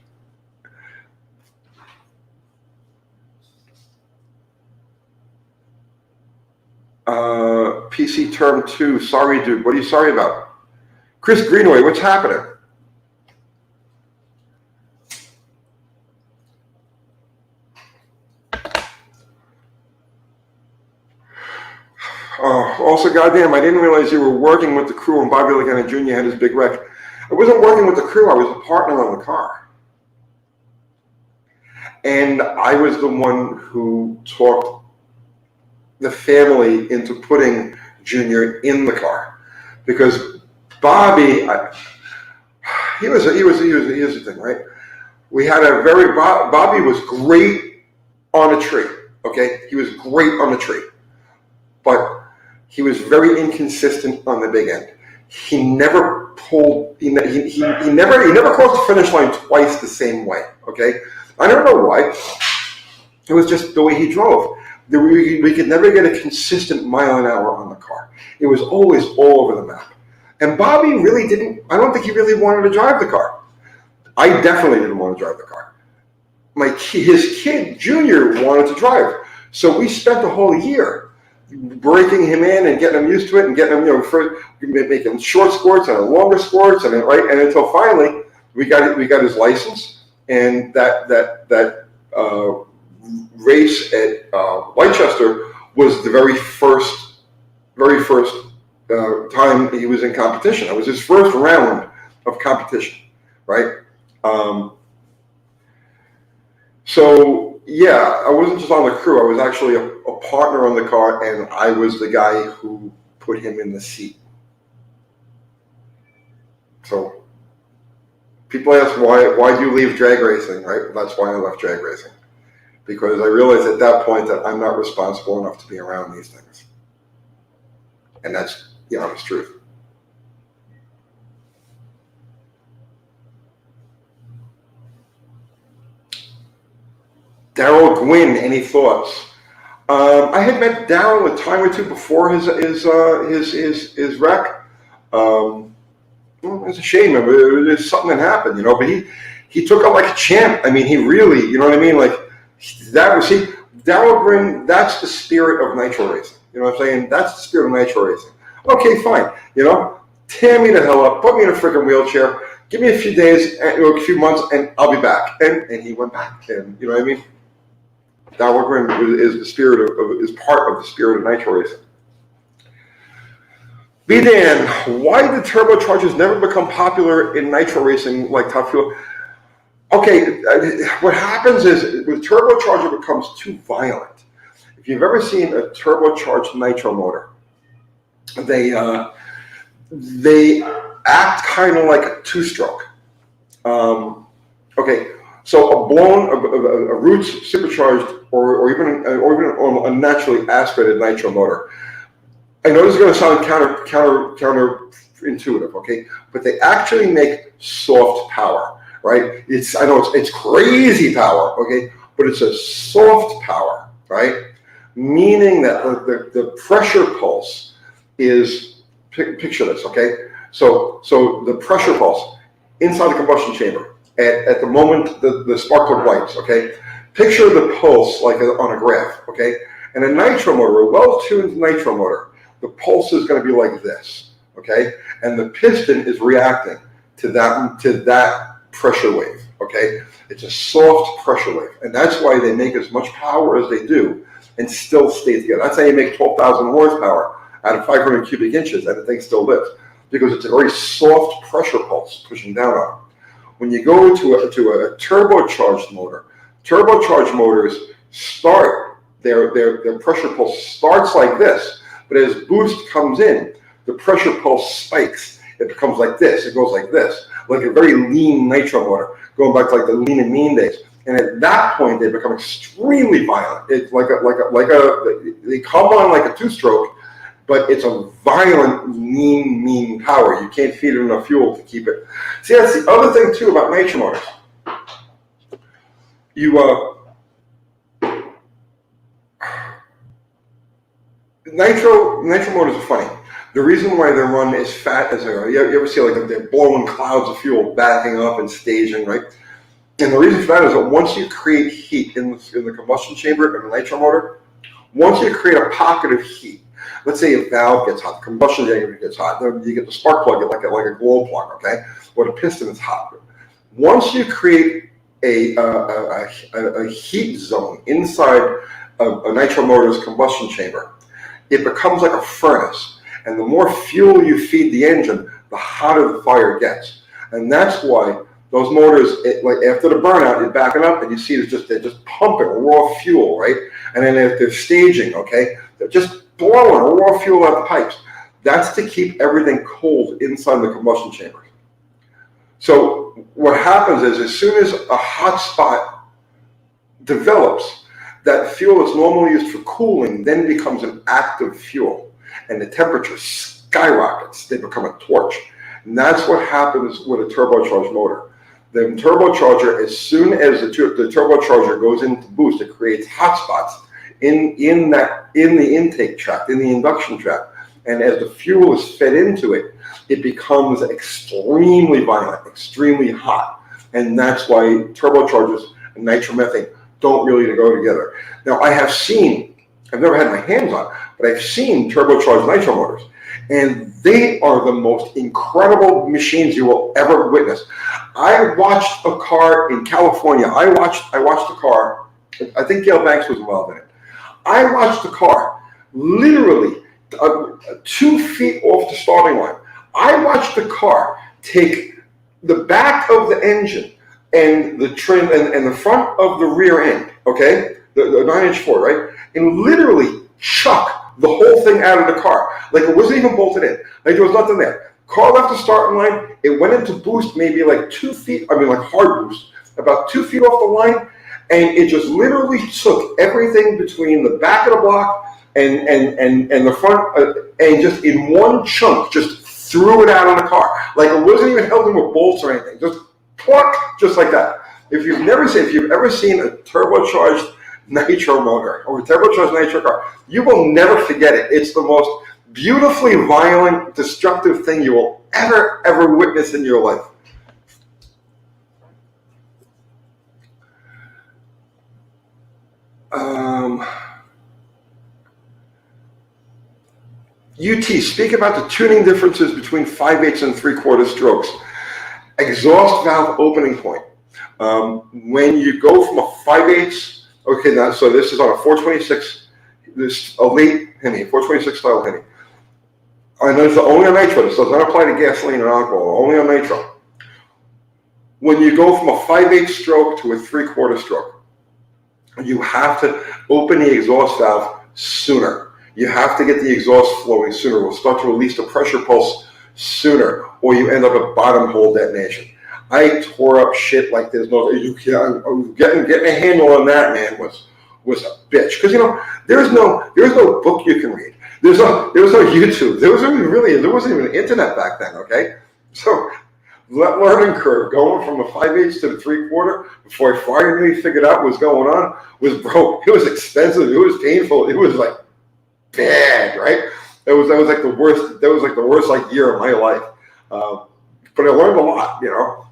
PC term 2. Sorry, dude. What are you sorry about? Chris Greenaway, what's happening? Also, goddamn, I didn't realize you were working with the crew when Bobby Lagana Jr. had his big wreck. I wasn't working with the crew. I was a partner on the car. And I was the one who talked the family into putting Junior in the car, because Bobby, here's the thing, right? We had Bobby was great on a tree, okay? He was great on the tree, but he was very inconsistent on the big end. He never pulled, he never crossed the finish line twice the same way, okay? I don't know why. It was just the way he drove. We could never get a consistent mile an hour on the car. It was always all over the map. And Bobby really didn't, I don't think he really wanted to drive the car. I definitely didn't want to drive the car. His kid, Junior, wanted to drive. So we spent the whole year breaking him in and getting him used to it and getting him, making short squirts and longer squirts, and until finally we got his license, and that race at Leicester was the very first time he was in competition. It was his first round of competition, right? So yeah, I wasn't just on the crew. I was actually a partner on the car, and I was the guy who put him in the seat. So people ask, why do you leave drag racing, right? That's why I left drag racing. Because I realized at that point that I'm not responsible enough to be around these things. And that's the honest truth. Daryl Quinn, any thoughts? I had met Daryl a time or two before his wreck. It's a shame. There's something that happened, but he took it like a champ. I mean, he really, you know what I mean? Like, Daryl Quinn, that's the spirit of Nitro racing. You know what I'm saying? That's the spirit of Nitro racing. Okay, fine. Tear me the hell up, put me in a freaking wheelchair, give me a few days, a few months, and I'll be back. And he went back. And you know what I mean? Daryl Quinn is part of the spirit of Nitro racing. B-Dan, why did turbochargers never become popular in Nitro racing like Top Fuel? Okay, what happens is when turbocharger becomes too violent, if if you've ever seen a turbocharged nitro motor, they act kind of like a two-stroke. Okay, so a Roots supercharged or even a naturally aspirated nitro motor. I know this is going to sound counterintuitive, okay, but they actually make soft power, right? I know it's crazy power, okay, but it's a soft power, right? Meaning that the pressure pulse is, picture this, okay? So the pressure pulse inside the combustion chamber at the moment the spark plug lights, okay? Picture the pulse like on a graph, okay? And a nitro motor, a well-tuned nitro motor, the pulse is going to be like this, okay? And the piston is reacting to that pressure wave, okay? It's a soft pressure wave, and that's why they make as much power as they do and still stay together. That's how you make 12,000 horsepower out of 500 cubic inches, and the thing still lives, because it's a very soft pressure pulse pushing down on it. When you go to a turbocharged motor, turbocharged motors start, their pressure pulse starts like this, but as boost comes in, the pressure pulse spikes. It becomes like this, it goes like this, like a very lean nitro motor, going back to like the lean and mean days. And at that point, they become extremely violent. It's they come on like a two-stroke, but it's a violent, lean, mean power. You can't feed it enough fuel to keep it. See, that's the other thing too about nitro motors. Nitro motors are funny. The reason why they're run as fat as they are, you ever see like they're blowing clouds of fuel backing up and staging, right? And the reason for that is that once you create heat in the combustion chamber of a nitro motor, once you create a pocket of heat, let's say a valve gets hot, the combustion chamber gets hot, then you get the spark plug like a glow plug, okay? Or the piston is hot. Once you create a heat zone inside a nitro motor's combustion chamber, it becomes like a furnace. And the more fuel you feed the engine, the hotter the fire gets. And that's why those motors, like after the burnout, you're backing up and you see they're just pumping raw fuel, right? And then they're staging, okay? They're just blowing raw fuel out the pipes. That's to keep everything cold inside the combustion chamber. So what happens is as soon as a hot spot develops, that fuel that's normally used for cooling then becomes an active fuel, and the temperature skyrockets. They become a torch. And that's what happens with a turbocharged motor. The turbocharger, as soon as the turbocharger goes into boost, it creates hot spots in the intake tract, in the induction tract. And as the fuel is fed into it, it becomes extremely violent, extremely hot. And that's why turbochargers and nitromethane don't really go together. Now, I've never had my hands on, but I've seen turbocharged nitro motors, and they are the most incredible machines you will ever witness. I watched a car in California. I watched a car. I think Gail Banks was involved in it. I watched the car literally 2 feet off the starting line. I watched the car take the back of the engine and the trim and the front of the rear end, okay, the 9-inch Ford, right, and literally chuck the whole thing out of the car. Like it wasn't even bolted in. Like there was nothing there. Car left the starting line. It went into boost maybe like 2 feet, like hard boost, about 2 feet off the line. And it just literally took everything between the back of the block and the front, and just in one chunk, just threw it out on the car. Like it wasn't even held in with bolts or anything. Just pluck, just like that. If you've ever seen a turbocharged nitro motor or a turbocharged nitro car, you will never forget it. It's the most beautifully violent, destructive thing you will ever witness in your life. UT, speak about the tuning differences between 5/8 and 3/4 strokes. Exhaust valve opening point. When you go from a 5/8, okay, now so this is on a 426, a late Hemi, 426 style Hemi. And this is only on nitro. This does not apply to gasoline or alcohol. Only on nitro. When you go from a 5/8 stroke to a 3/4 stroke, you have to open the exhaust valve sooner. You have to get the exhaust flowing sooner. We'll start to release the pressure pulse sooner, or you end up at bottom hole detonation. I tore up shit like there's no, getting a handle on that, man, was a bitch. Because, you know, there's no book you can read. There was no YouTube. There wasn't even internet back then, okay? So that learning curve going from the 5/8 to the 3/4 before I finally figured out what was going on was, bro, it was expensive. It was painful. It was like bad, right? That was like the worst. That was like the worst like year of my life. But I learned a lot, you know.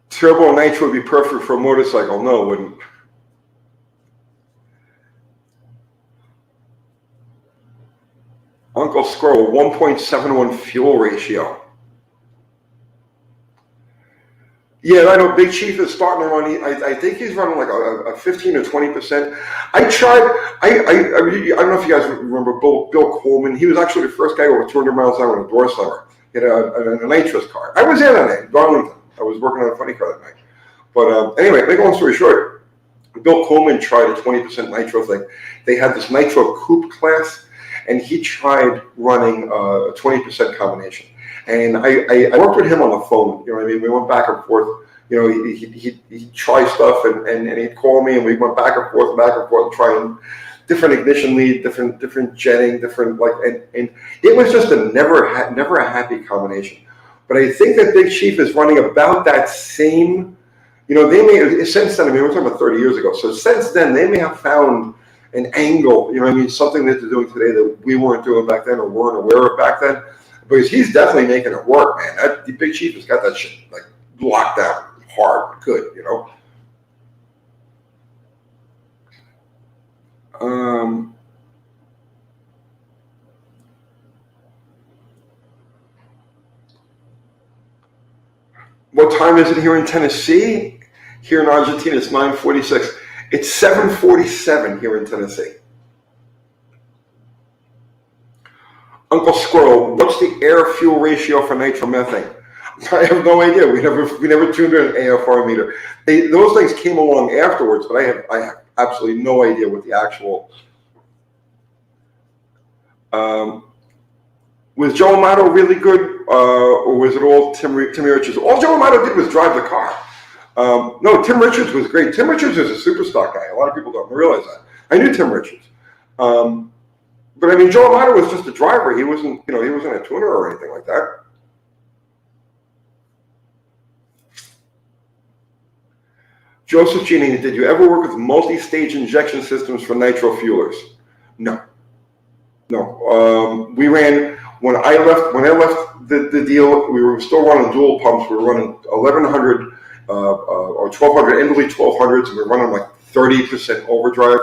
Turbo nitro would be perfect for a motorcycle. No, it wouldn't. Uncle Squirrel, 1.71 fuel ratio. Yeah, I know Big Chief is starting to run. I think he's running like a 15 or 20%. I don't know if you guys remember Bill Coleman. He was actually the first guy over 200 miles an hour with a door slammer. He had a nitrous car. I was in on it in Darlington. I was working on a funny car that night. But anyway, make a long story short, Bill Coleman tried a 20% nitro thing. They had this nitro coupe class, and he tried running a 20% combination. And I worked with him on the phone. You know what I mean? We went back and forth. You know, he'd try stuff, and he'd call me, and we went back and forth, trying different ignition lead, different jetting, and it was just never a happy combination. But I think that Big Chief is running about that same. You know, they may since then. I mean, we're talking about 30 years ago. So since then, they may have found an angle. You know what I mean? Something that they're doing today that we weren't doing back then or weren't aware of back then. Because he's definitely making it work, man. The Big Chief has got that shit like locked down hard, good, you know. What time is it here in Tennessee? Here in Argentina, it's 9:46. It's 7:47 here in Tennessee. Uncle Squirrel, what's the air-fuel ratio for nitromethane? I have no idea. We never tuned in an AFR meter. Those things came along afterwards, but I have absolutely no idea what the actual. Was Joe Amato really good, or was it all Timmy Richards? All Joe Amato did was drive the car. No, Tim Richards was great. Tim Richards is a super stock guy. A lot of people don't realize that. I knew Tim Richards. But I mean, Joe Amato was just a driver. He wasn't, you know, he wasn't a tuner or anything like that. Joseph Genie, did you ever work with multi-stage injection systems for nitro fuelers? No. We ran when I left the deal. We were still running dual pumps. We were running 1100 or 1200, endlessly 1200s, and we were running like 30% overdrive.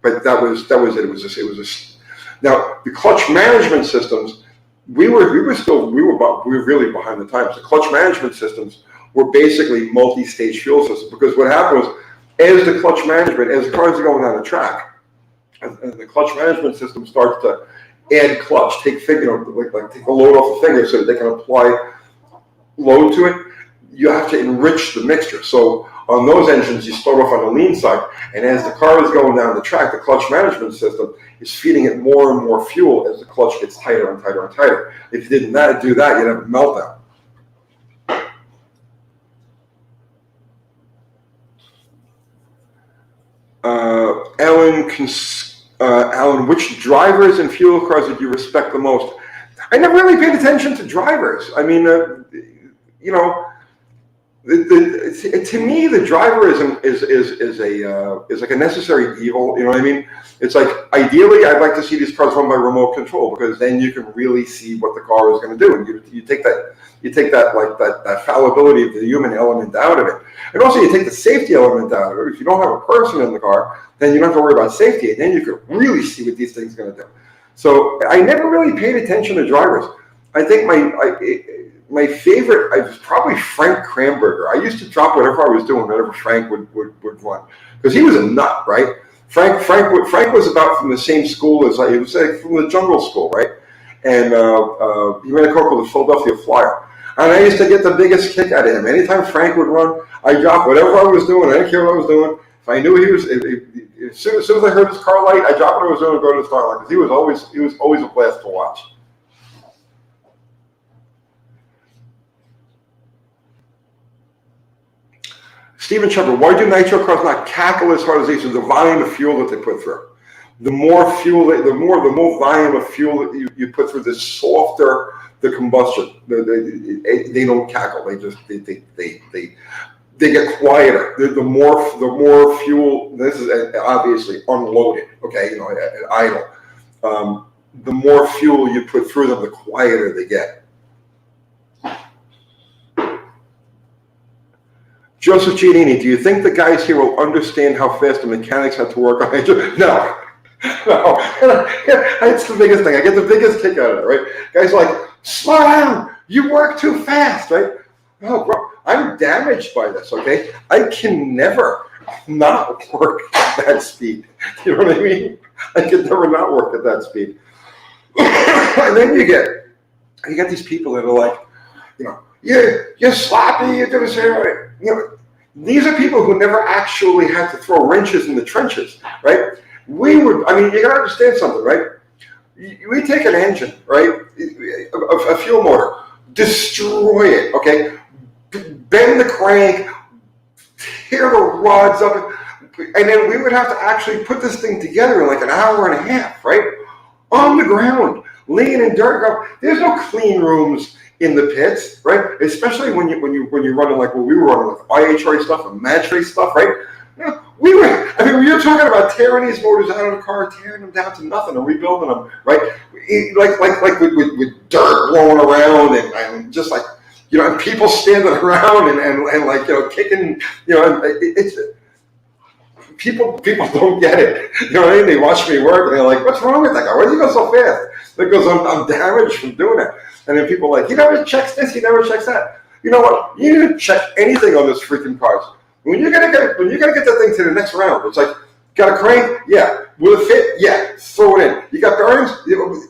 But that was it. It was now the clutch management systems. We were really behind the times. The clutch management systems were basically multi-stage fuel systems, because what happened was, as the cars are going down the track, and the clutch management system starts to add clutch, take a load off the finger so that they can apply load to it. You have to enrich the mixture. So on those engines, you start off on the lean side, and as the car is going down the track, the clutch management system is feeding it more and more fuel as the clutch gets tighter and tighter and tighter. If you didn't do that, you'd have a meltdown. Alan, which drivers and fuel cars did you respect the most? I never really paid attention to drivers. I mean, you know, to me, the driver is like a necessary evil. You know what I mean? It's like, ideally, I'd like to see these cars run by remote control, because then you can really see what the car is going to do, and you take that fallibility of the human element out of it, and also you take the safety element out of it. If you don't have a person in the car, then you don't have to worry about safety, and then you can really see what these things are going to do. So I never really paid attention to drivers. I think my favorite was probably Frank Cranberger. I used to drop whatever I was doing whenever Frank would run, because he was a nut, right? Frank was about from the same school as he was, like from the jungle school, right? And he ran a car called the Philadelphia Flyer. And I used to get the biggest kick out of him. Anytime Frank would run, I dropped whatever I was doing. I didn't care what I was doing. If I knew he was, as soon as I heard his car light, I dropped what I was doing and go to the start line, because he was always a blast to watch. Stephen Shepard, why do nitro cars not cackle as hard as these? The volume of fuel that they put through. The more fuel, the more volume of fuel that you put through, the softer the combustion. They don't cackle. They get quieter. The more fuel. This is obviously unloaded. Okay, at idle. The more fuel you put through them, the quieter they get. Joseph Giannini, do you think the guys here will understand how fast the mechanics have to work on it? No. It's the biggest thing. I get the biggest kick out of it, right? Guys are like, slow down. You work too fast, right? No, bro, I'm damaged by this, okay? I can never not work at that speed. You know what I mean? I can never not work at that speed. And then you get these people that are like, you're sloppy, you're doing this, right? These are people who never actually had to throw wrenches in the trenches, right? You gotta understand something, right? We take an engine, right? A fuel motor, destroy it, okay? Bend the crank, tear the rods up, and then we would have to actually put this thing together in like an hour and a half, right? On the ground, laying in dirt. There's no clean rooms in the pits, right? Especially when you're running like what we were running with IHR stuff and Matra stuff, right? We were talking about tearing these motors out of the car, tearing them down to nothing, and rebuilding them, right? Like with dirt blowing around and just like, and people standing around and like, kicking, it's people don't get it. You know what I mean? They watch me work and they're like, what's wrong with that guy? Why does he go so fast? Because I'm damaged from doing it. And then people are like, he never checks this, he never checks that. You know what? You need to check anything on this freaking cars. When you're gonna get that thing to the next round, it's like, got a crank? Yeah. Will it fit? Yeah. Throw it in. You got bearings?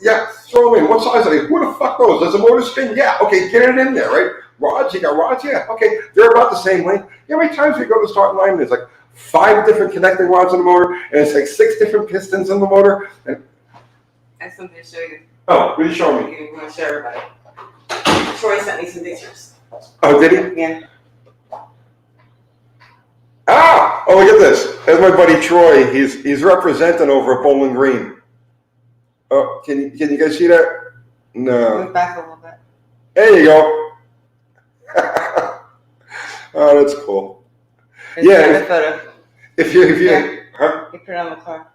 Yeah. Throw them in. What size are they? Who the fuck knows? Does the motor spin? Yeah. Okay, get it in there, right? Rods? You got rods? Yeah. Okay, they're about the same length. You know how many times we go to the starting line and there's like 5 different connecting rods in the motor, and it's like 6 different pistons in the motor? And I have something to show you. Oh, what are you showing me? You want to show everybody? Troy sent me some pictures. Oh, did he? Yeah. Oh, look at this. There's my buddy Troy. He's representing over at Bowling Green. Oh, can you guys see that? No. Move back a little bit. There you go. Oh, that's cool. There's photo. If you huh? You put it on the car.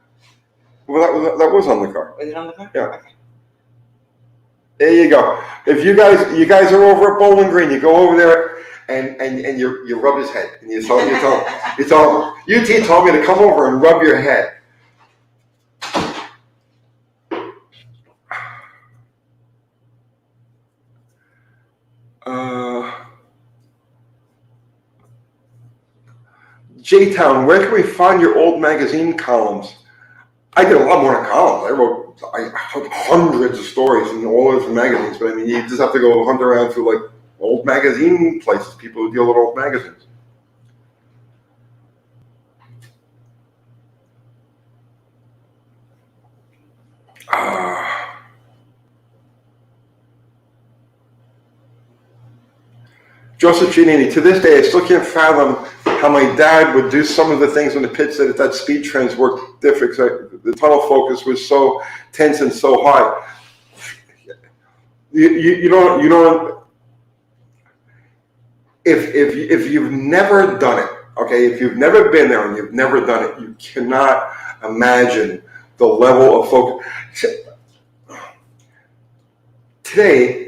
Well, that was on the car. Was it on the car? Yeah. Okay. There you go. If you guys are over at Bowling Green, you go over there and you rub his head, and you tell him, UT told me to come over and rub your head. J-Town, where can we find your old magazine columns? I did a lot more than columns. I wrote hundreds of stories in all different magazines, but you just have to go hunt around through like old magazine places, people who deal with old magazines. Joseph Giannini, to this day, I still can't fathom how my dad would do some of the things in the pits that speed trends worked different. The tunnel focus was so tense and so high. You don't. If you've never done it, okay, if you've never been there and you've never done it, you cannot imagine the level of focus. Today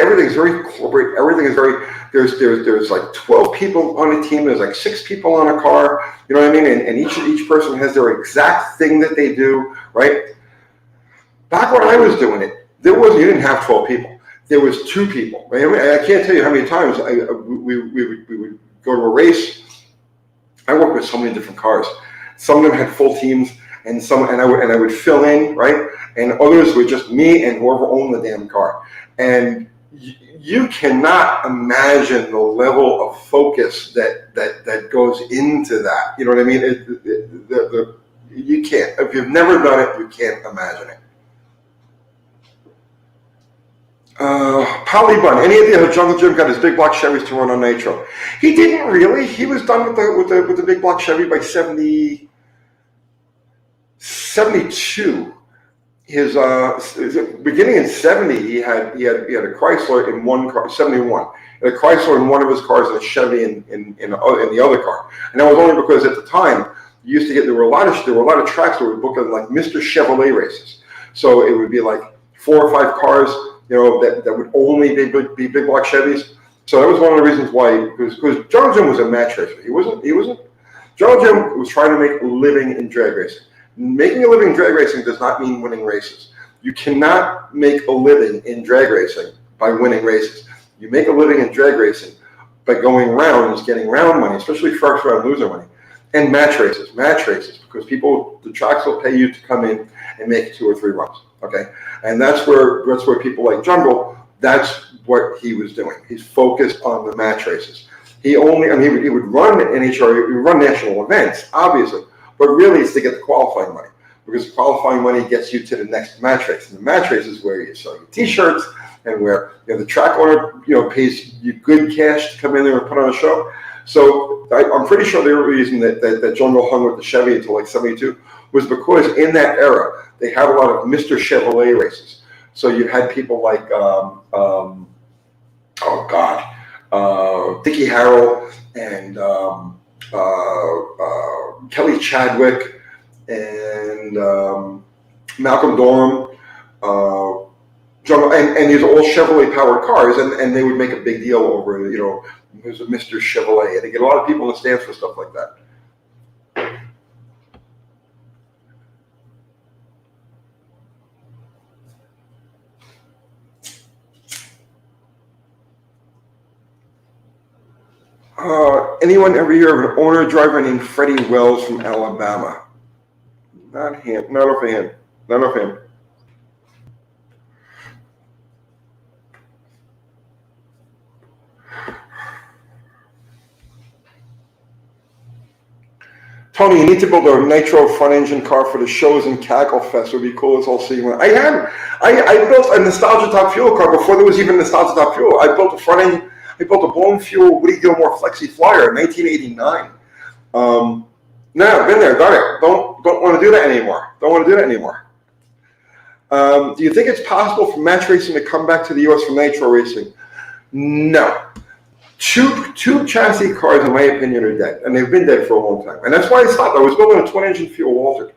everything's very corporate. Everything is very, there's like 12 people on a team. There's like 6 people on a car. You know what I mean? And each person has their exact thing that they do, right? Back when I was doing it, you didn't have 12 people. There was 2 people. I mean, I can't tell you how many times we would go to a race. I worked with so many different cars. Some of them had full teams, and I would fill in, right? And others were just me and whoever owned the damn car. And you cannot imagine the level of focus that goes into that. You know what I mean? You can't. If you've never done it, you can't imagine it. Polybun, any idea how Jungle Jim got his big block Chevys to run on Nitro? He didn't really. He was done with the big block Chevy by 72. His beginning in 70, he had a Chrysler in one car. 71, a Chrysler in one of his cars and a Chevy in the other car. And that was only because at the time you used to get there were a lot of tracks that would book like Mr. Chevrolet races. So it would be like 4 or 5 cars, that would only be big block Chevys. So that was one of the reasons why, because Jungle Jim was a match racer. He wasn't. Jungle Jim was trying to make a living in drag racing. Making a living in drag racing does not mean winning races. You cannot make a living in drag racing by winning races. You make a living in drag racing by going rounds, getting round money, especially first round loser money, and match races, because the tracks will pay you to come in and make 2 or 3 runs. Okay, and that's where people like Jungle. That's what he was doing. He's focused on the match races. He would run NHRA, he would run national events, obviously. But really, it's to get the qualifying money, because the qualifying money gets you to the next match race. And the match race is where you sell your T-shirts and where the track owner pays you good cash to come in there and put on a show. So I'm pretty sure the reason that Jungle hung with the Chevy until like 72 was because in that era they had a lot of Mr. Chevrolet races. So you had people like Dickie Harrell and Kelly Chadwick and Malcolm Durham, and these are all Chevrolet powered cars, and they would make a big deal over, it was a Mr. Chevrolet, and they get a lot of people in the stands for stuff like that. Anyone ever hear of an owner driver named Freddie Wells from Alabama? Not him. Not of him. Tony, you need to build a Nitro front engine car for the shows in Cackle Fest. It would be cool as all seeing one. I built a Nostalgia Top Fuel car before there was even Nostalgia Top Fuel. I built a front engine. I built a blown fuel Woody Gilmore Flexi Flyer in 1989. No, been there, done it. Don't want to do that anymore. Do you think it's possible for match racing to come back to the U.S. from Nitro racing? No. Tube chassis cars, in my opinion, are dead, and they've been dead for a long time. And that's why I stopped. I was building a twin-engine fuel altered,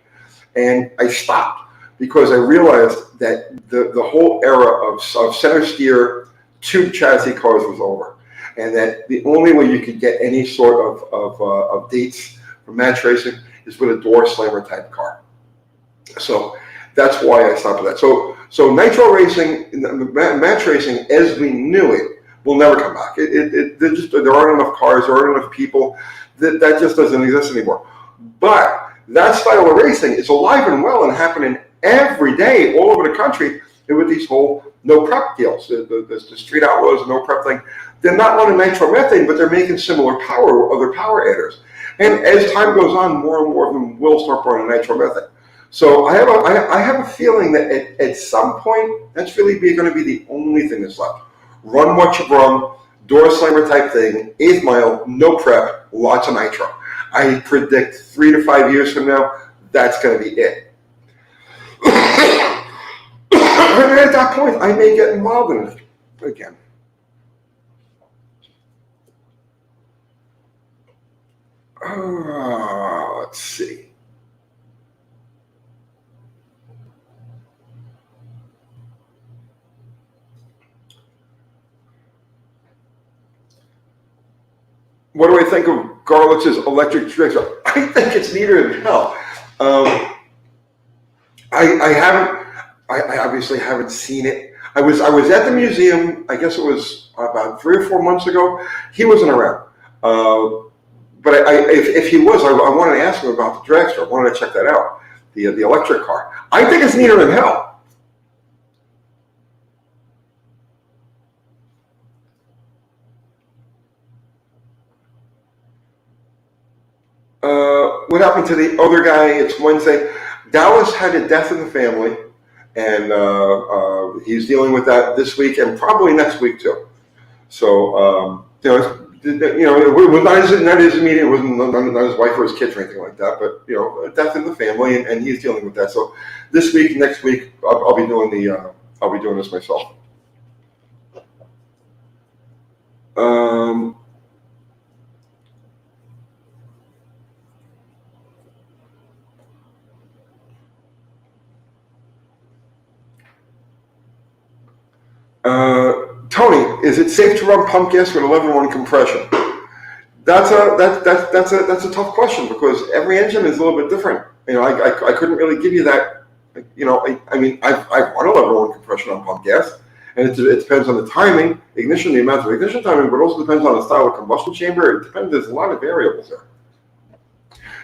and I stopped because I realized that the whole era of center steer tube chassis cars was over, and that the only way you could get any sort of dates for match racing is with a door slammer type car. So that's why I stopped with that. So Nitro racing, match racing as we knew it, will never come back. There aren't enough cars, there aren't enough people. That just doesn't exist anymore. But that style of racing is alive and well and happening every day all over the country with these whole no prep deals. The Street Outlaws, no prep thing. They're not running nitromethane, but they're making similar power, other power adders. And as time goes on, more and more of them will start running nitromethane. So I have a feeling that at some point, that's really going to be the only thing that's left. Run what you've run, door slammer type thing, 8th mile, no prep, lots of nitro. I predict 3 to 5 years from now, that's going to be it. And at that point, I may get involved in it again. Let's see. What do I think of Garlitz's electric dragster? I think it's neater than hell. I obviously haven't seen it. I was at the museum. I guess it was about 3 or 4 months ago. He wasn't around. But if he was, I wanted to ask him about the dragster. I wanted to check that out, the electric car. I think it's neater than hell. What happened to the other guy? It's Wednesday. Dallas had a death in the family, and he's dealing with that this week and probably next week too. So it was not his immediate. It wasn't not his wife or his kids or anything like that. But a death in the family, and he's dealing with that. So this week, next week, I'll be doing this myself. Tony, is it safe to run pump gas with 11.1 compression? That's a tough question because every engine is a little bit different. I couldn't really give you that. I've run 11.1 compression on pump gas, and it depends on the timing, the amount of ignition timing, but also depends on the style of combustion chamber. It depends. There's a lot of variables there.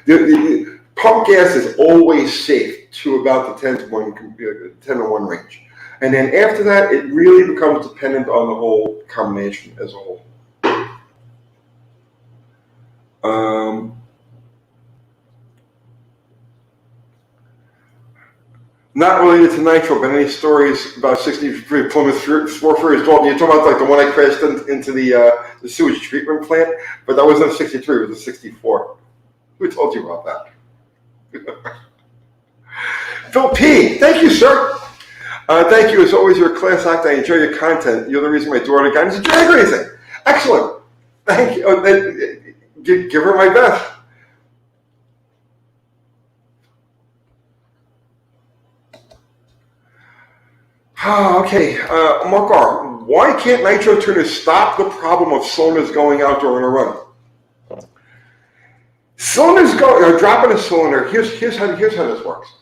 The pump gas is always safe to about the 10 to 1 range. And then after that, it really becomes dependent on the whole combination as a whole. Not related to Nitro, but any stories about 63 Plymouth Sport-Free? You're talking about like the one I crashed into the sewage treatment plant, but that wasn't a 63, it was a 64. Who told you about that? Phil P., thank you, sir. Thank you. As always, you're a class act. I enjoy your content. You're the reason my daughter got into drag racing. Excellent. Thank you. Give her my best. Okay. Mark R., why can't Nitro tuners stop the problem of cylinders going out during a run? Cylinders dropping a cylinder. Here's how this works.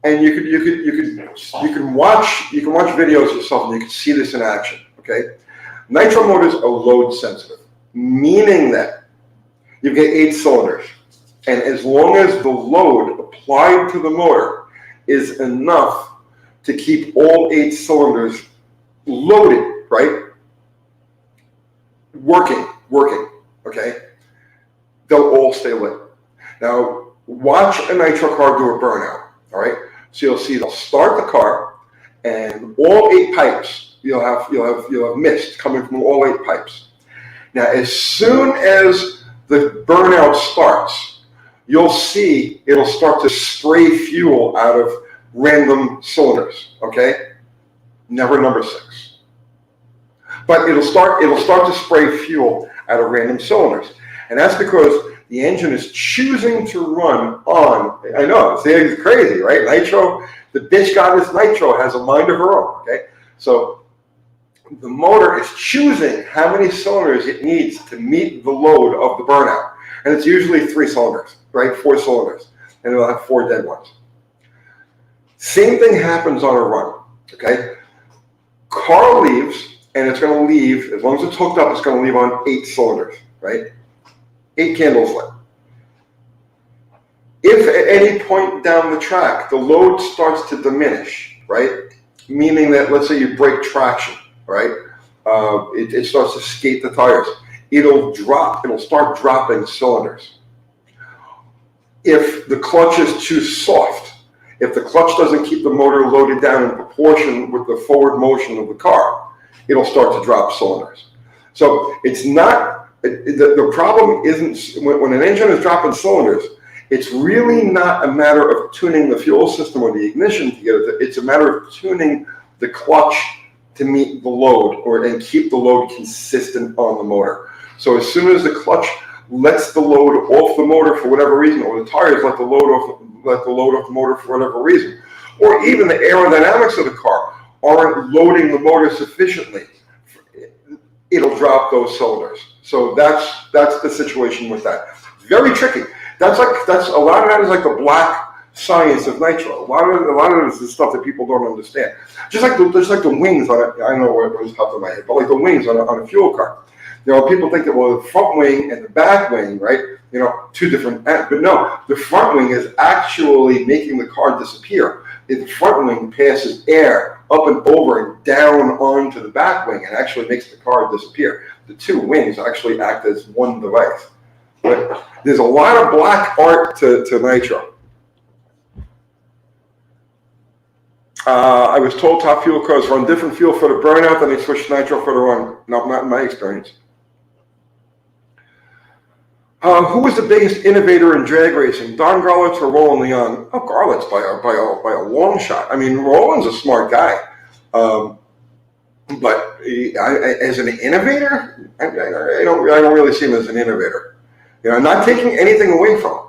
And you can watch videos yourself, and you can see this in action. Okay, Nitro motors are load sensitive, meaning that you get 8 cylinders, and as long as the load applied to the motor is enough to keep all 8 cylinders loaded, right? Working. Okay, they'll all stay lit. Now, watch a Nitro car do a burnout. All right, so you'll see they'll start the car, and all 8 pipes you'll have mist coming from all 8 pipes. Now, as soon as the burnout starts, you'll see it'll start to spray fuel out of random cylinders. Okay, never number 6, but it'll start to spray fuel out of random cylinders, and that's because the engine is choosing to run on, I know, it's crazy, right? Nitro, the bitch goddess Nitro has a mind of her own, okay? So the motor is choosing how many cylinders it needs to meet the load of the burnout. And it's usually 3 cylinders, right? 4 cylinders. And it'll have 4 dead ones. Same thing happens on a run, okay? Car leaves, and it's going to leave, as long as it's hooked up, it's going to leave on 8 cylinders, right? 8 candles lit. If at any point down the track the load starts to diminish, right? Meaning that, let's say you break traction, right? It starts to skate the tires. It'll start dropping cylinders. If the clutch is too soft, if the clutch doesn't keep the motor loaded down in proportion with the forward motion of the car, it'll start to drop cylinders. So it's not, the problem isn't, when an engine is dropping cylinders, it's really not a matter of tuning the fuel system or the ignition to get it. It's a matter of tuning the clutch to meet the load and keep the load consistent on the motor. So as soon as the clutch lets the load off the motor for whatever reason, or the tires let the load off the motor for whatever reason, or even the aerodynamics of the car aren't loading the motor sufficiently, it'll drop those cylinders. So that's the situation with that. It's very tricky. That's a lot of that is like the black science of Nitro. A lot of it is the stuff that people don't understand. Just like the wings on it. I don't know what was popped in my head, but like the wings on a fuel car. People think that, well, the front wing and the back wing, right? 2 different, but no, the front wing is actually making the car disappear. The front wing passes air up and over and down onto the back wing and actually makes the car disappear. The 2 wings actually act as one device. But there's a lot of black art to Nitro. I was told top fuel cars run different fuel for the burnout than they switch to Nitro for the run. No, not in my experience. Who was the biggest innovator in drag racing, Don Garlits or Roland Leon? Oh, Garlits by a long shot. I mean, Roland's a smart guy, but as an innovator, I don't really see him as an innovator. You know, I'm not taking anything away from him.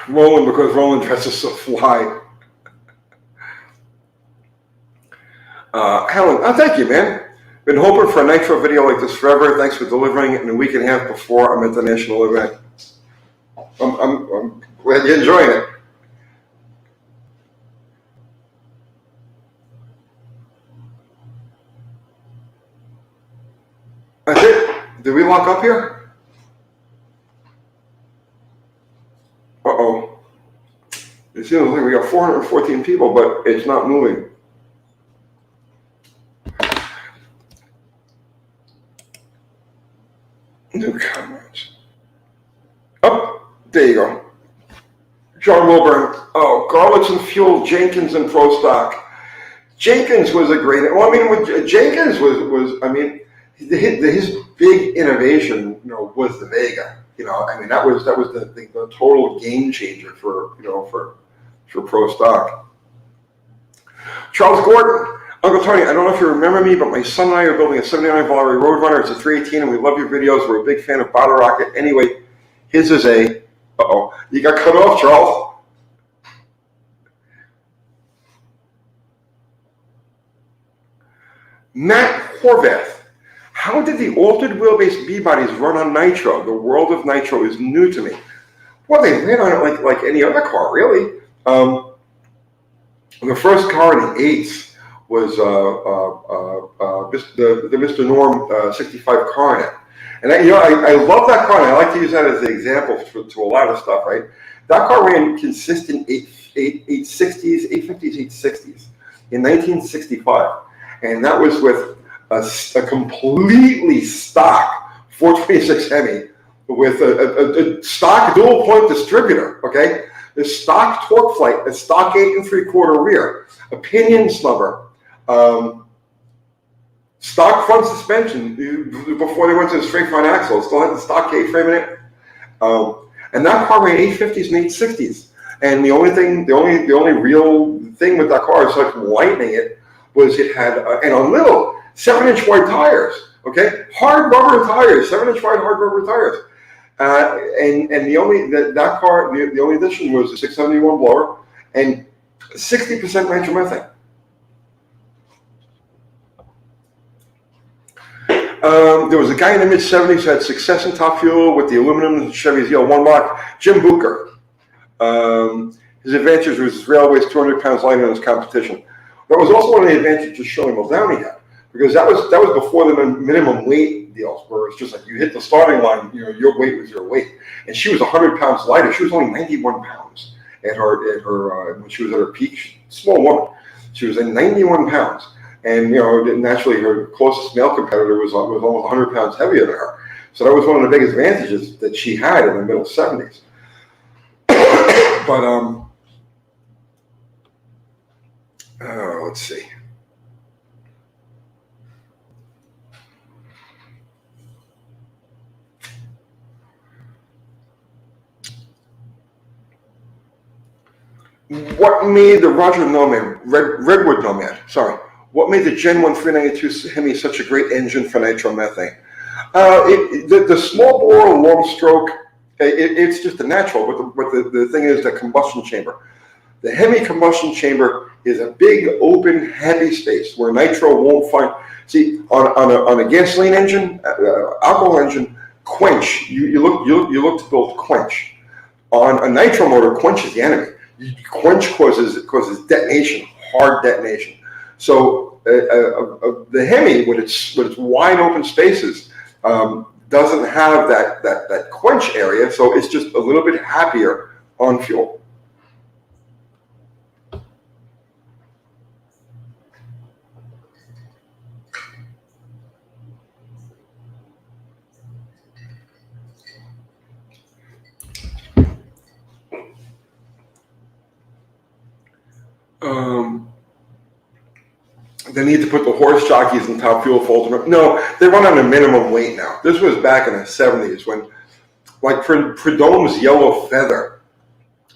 Roland, because Roland dresses so fly. Helen, thank you, man. Been hoping for a Nitro video like this forever. Thanks for delivering it in a week and a half before I'm at the national event. I'm glad you're enjoying it. That's it. Did we lock up here? Uh-oh. It seems like we got 414 people, but it's not moving. New comments. Oh, there you go. John Wilburn. Oh, Garlits and Fuel, Jenkins and Pro Stock. Jenkins was a great. Well, I mean, Jenkins was. I mean, his big innovation, you know, was the Vega. You know, I mean, that was the total game changer for Pro Stock. Charles Gordon. Uncle Tony, I don't know if you remember me, but my son and I are building a 79 Valkyrie Roadrunner. It's a 318, and we love your videos. We're a big fan of Bottle Rocket. Anyway, his is a, you got cut off, Charles. Matt Horvath, how did the altered wheelbase B-bodies run on Nitro? The world of Nitro is new to me. Well, they ran on it like any other car, really. The first car in the 8s was the Mr. Norm 65 Coronet. And I love that car, and I like to use that as an example to a lot of stuff, right? That car ran consistent 860s, 850s, 860s in 1965. And that was with a completely stock 426 Hemi with a stock dual point distributor, okay? The stock torque flight, a stock 8 3/4 rear, a pinion snubber, stock front suspension before they went to the straight front axle. Still had the stock K-frame in it. And that car ran 850s and 860s. And the only real thing with that car, aside from lightening it, was it had and a little 7-inch wide tires. Okay, hard rubber tires, 7-inch wide hard rubber tires. And the only addition was a 671 blower and 60% nitromethane. There was a guy in the mid-70s who had success in top fuel with the aluminum Chevy ZL1 block, Jim Booker. His advantage was his rail weighs 200 pounds lighter than his competition. That was also one of the advantages Shirley Muldowney had, because that was before the minimum weight deals, where it's just like you hit the starting line, you know, your weight was your weight. And she was 100 pounds lighter. She was only 91 pounds at her when she was at her peak. Small woman. She was at 91 pounds. And, you know, naturally her closest male competitor was almost 100 pounds heavier than her. So that was one of the big advantages that she had in the middle 70s. But, let's see. What made the Roger Nomad, Redwood Nomad, sorry, what made the Gen 1 392 Hemi such a great engine for nitromethane? The small bore, long stroke, it's just a natural, but the thing is the combustion chamber. The Hemi combustion chamber is a big, open, heavy space where nitro won't find. See, on a gasoline engine, alcohol engine, quench. You look to build quench. On a nitro motor, quench is the enemy. Quench causes detonation, hard detonation. So the Hemi, with its wide open spaces, doesn't have that quench area, so it's just a little bit happier on fuel. They need to put the horse jockeys in top fuel for ultimate. No, they run on a minimum weight now. This was back in the 70s when, like, Prud'homme's Yellow Feather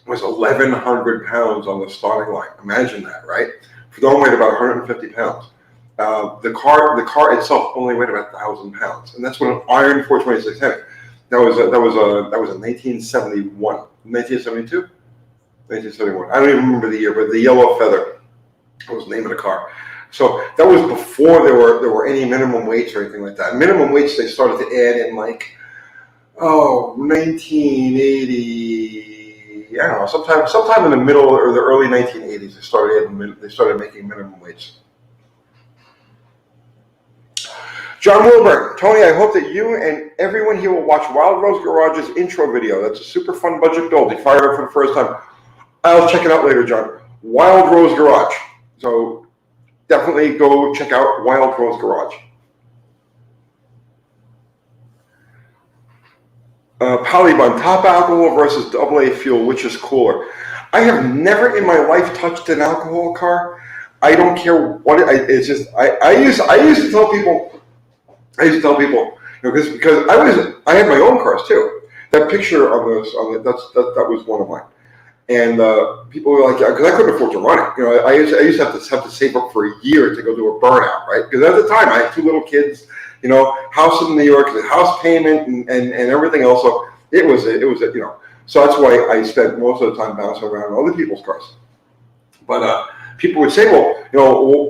was 1,100 pounds on the starting line. Imagine that, right? Prud'homme weighed about 150 pounds. The car itself only weighed about 1,000 pounds, and that's what an iron 426 Hemi. That was in 1971, 1972, 1971. I don't even remember the year, but the Yellow Feather was the name of the car. So that was before there were any minimum weights or anything like that. Minimum weights they started to add in 1980. I don't know, sometime in the middle or the early 1980s. They started making minimum weights. John Wilburn, Tony, I hope that you and everyone here will watch Wild Rose Garage's intro video. That's a super fun budget build. He fired it for the first time. I'll check it out later, John. Wild Rose Garage. So definitely go check out Wild Rose Garage. Polybun, top alcohol versus AA fuel, which is cooler? I have never in my life touched an alcohol car. I don't care what it's just. I used to tell people, because I had my own cars too. That picture that was one of mine. And people were like, yeah, because I couldn't afford to run it. I used to have to save up for a year to go do a burnout, right? Because at the time I had 2 little kids, house in New York, the house payment and everything else. So it was so that's why I spent most of the time bouncing around other people's cars. But people would say, well,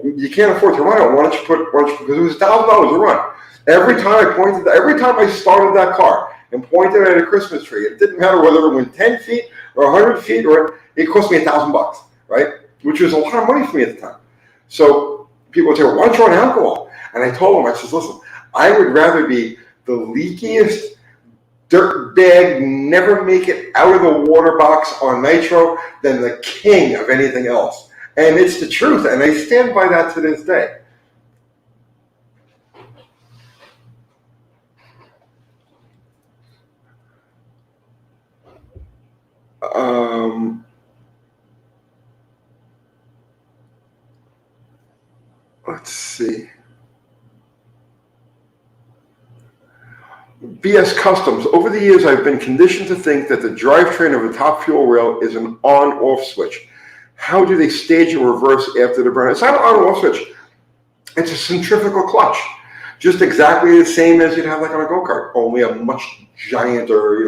you can't afford to run it. Why don't you because it was $1,000 a run. Every time I started that car and pointed at a Christmas tree, it didn't matter whether it went 10 feet or 100 feet, or it cost me $1,000, right? Which was a lot of money for me at the time. So people would say, well, why don't you run alcohol? And I told them, I said, listen, I would rather be the leakiest dirt bag, never make it out of the water box on Nitro than the king of anything else. And it's the truth, and I stand by that to this day. Let's see. BS Customs. Over the years, I've been conditioned to think that the drivetrain of a top fuel rail is an on-off switch. How do they stage a reverse after the burn? It's not an on-off switch. It's a centrifugal clutch. Just exactly the same as you'd have like on a go-kart, only a much gianter, a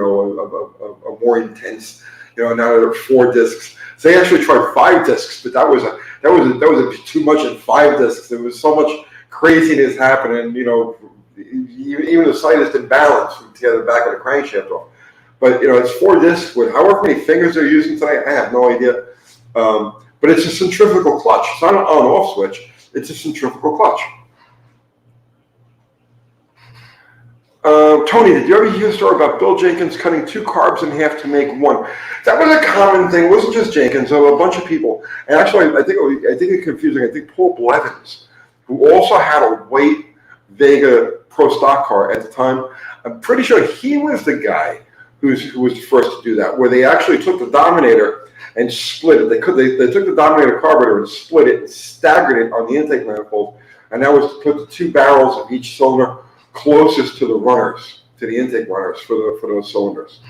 more intense, now there are 4 discs. So they actually tried 5 discs, but that was a bit too much in 5 discs. There was so much craziness happening, even the slightest imbalance to get the back of the crankshaft off. But it's 4 discs with however many fingers they're using today, I have no idea. But it's a centrifugal clutch. It's not an on-off switch. It's a centrifugal clutch. Tony, did you ever hear a story about Bill Jenkins cutting 2 carbs in half to make 1? That was a common thing. It wasn't just Jenkins. There were a bunch of people. And actually, I think it's confusing. I think Paul Blevins, who also had a white Vega Pro Stock car at the time, I'm pretty sure he was the guy who was the first to do that, where they actually took the Dominator and split it. They took the Dominator carburetor and split it and staggered it on the intake manifold, and that was to put the 2 barrels of each cylinder closest to the runners, to the intake runners for those cylinders.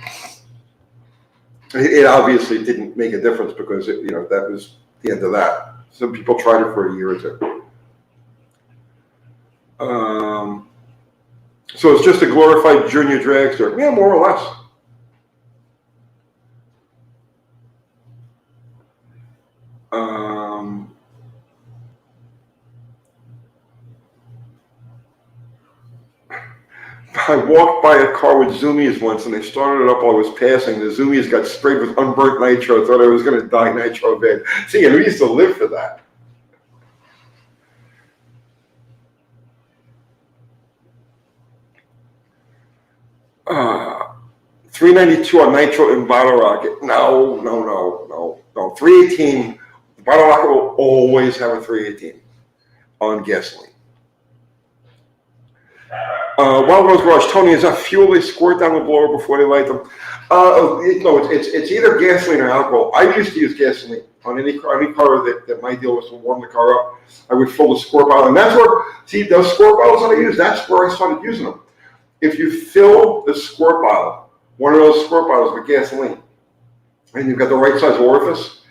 It obviously didn't make a difference because that was the end of that. Some people tried it for a year or 2. So it's just a glorified junior dragster. Yeah, more or less. I walked by a car with Zoomies once, and they started it up while I was passing. The Zoomies got sprayed with unburnt nitro. Thought I was going to die nitro bad. See, and we used to live for that. $392 on nitro in Bottle Rocket. No. 318. The Bottle Rocket will always have a 318 on gasoline. Wild Rose Garage, Tony, is that fuel they squirt down the blower before they light them? No, it's either gasoline or alcohol. I used to use gasoline. on any car that my deal was to warm the car up. I would fill the squirt bottle, and that's where, see, those squirt bottles that I use, that's where I started using them. If you fill the squirt bottle, one of those squirt bottles with gasoline, and you've got the right size orifice,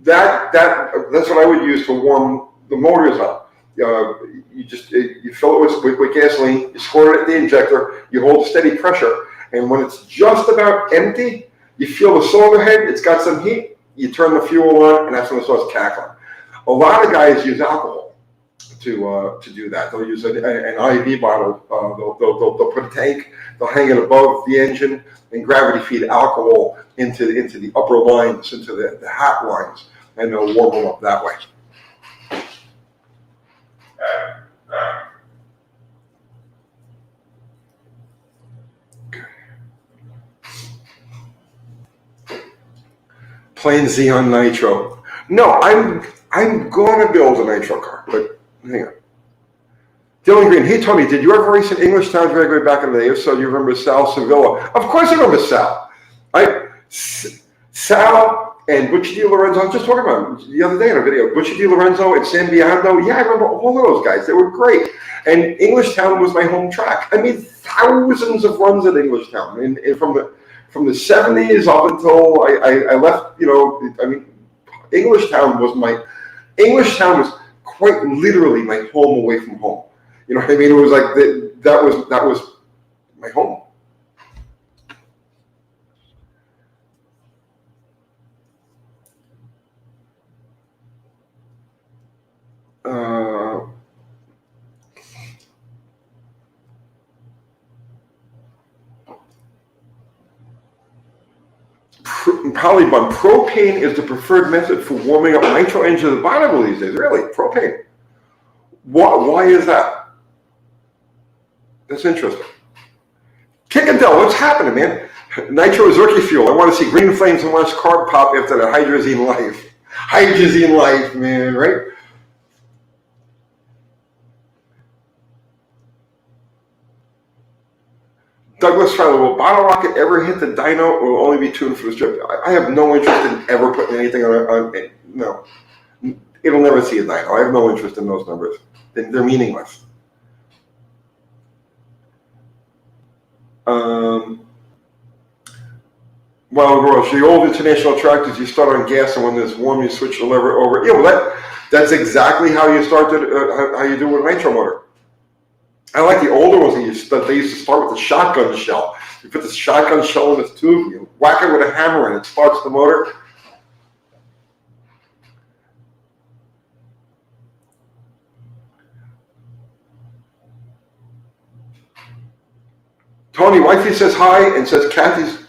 that's what I would use to warm the motors up. You fill it with gasoline, you squirt it at the injector, you hold steady pressure, and when it's just about empty, you feel the cylinder head, it's got some heat, you turn the fuel on, and that's when it starts cackling. A lot of guys use alcohol to do that. They'll use an IV bottle, they'll put a tank, they'll hang it above the engine, and gravity feed alcohol into the upper lines, into the hat lines, and they'll warm them up that way. Plain Xeon Nitro. No, I'm going to build a Nitro car, but hang on. Dylan Green, hey Tony, did you ever race in English Town drag way back in the day? If so, do you remember Sal Sevilla? Of course I remember Sal. Sal and Butchie DiLorenzo, I was just talking about him the other day in a video. Butchie DiLorenzo and San Biondo, yeah, I remember all of those guys. They were great. And English Town was my home track. I made thousands of runs at English Town. And from the 70s up until I left, English Town was quite literally my home away from home. You know what I mean? It was like that was my home. Polybun, propane is the preferred method for warming up nitro engines of the Bonneville these days. Really, propane. Why is that? That's interesting. Kickadell, what's happening, man? Nitro is rookie fuel. I want to see green flames and watch carb pop after the hydrazine life. Hydrazine life, man, right? Douglas Fowler, will Bottle Rocket ever hit the dyno or will only be tuned for the strip? I have no interest in ever putting anything on it. No. It'll never see a dyno. I have no interest in those numbers. They're meaningless. Well, Roche, the old international tractors, you start on gas, and when there's warm, you switch the lever over. Yeah, well, that's exactly how you started, how you do with a nitro motor. I like the older ones. They used to start with the shotgun shell. You put the shotgun shell in this tube, you whack it with a hammer, and it starts the motor. Tony, wifey says hi and says Kathy's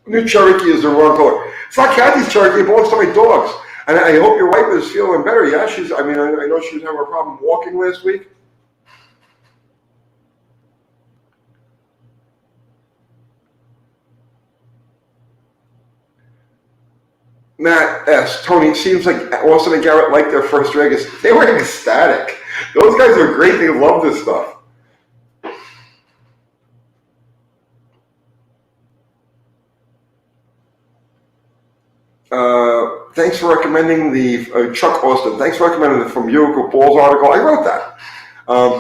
new Cherokee is the wrong color. It's not Kathy's Cherokee, it belongs to my dogs. And I hope your wife is feeling better. Yeah, I know she was having a problem walking last week. Matt S. Tony, seems like Austin and Garrett liked their first Vegas. They were ecstatic. Those guys are great. They love this stuff. Thanks for recommending the Chuck Austin. Thanks for recommending the From Utica Balls article. I wrote that.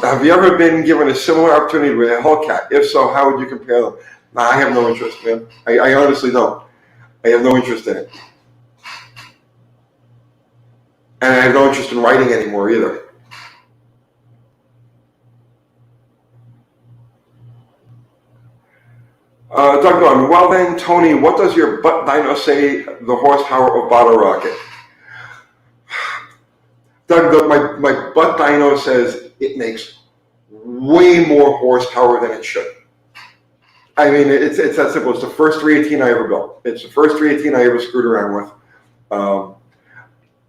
Have you ever been given a similar opportunity with a Hellcat? If so, how would you compare them? Nah, I have no interest, man. I honestly don't. I have no interest in it. And I have no interest in writing anymore either. Doug Dunn, well then, Tony, what does your butt dyno say the horsepower of Bottle Rocket? Doug, my butt dyno says it makes way more horsepower than it should. I mean, it's that simple. It's the first 318 I ever built. It's the first 318 I ever screwed around with.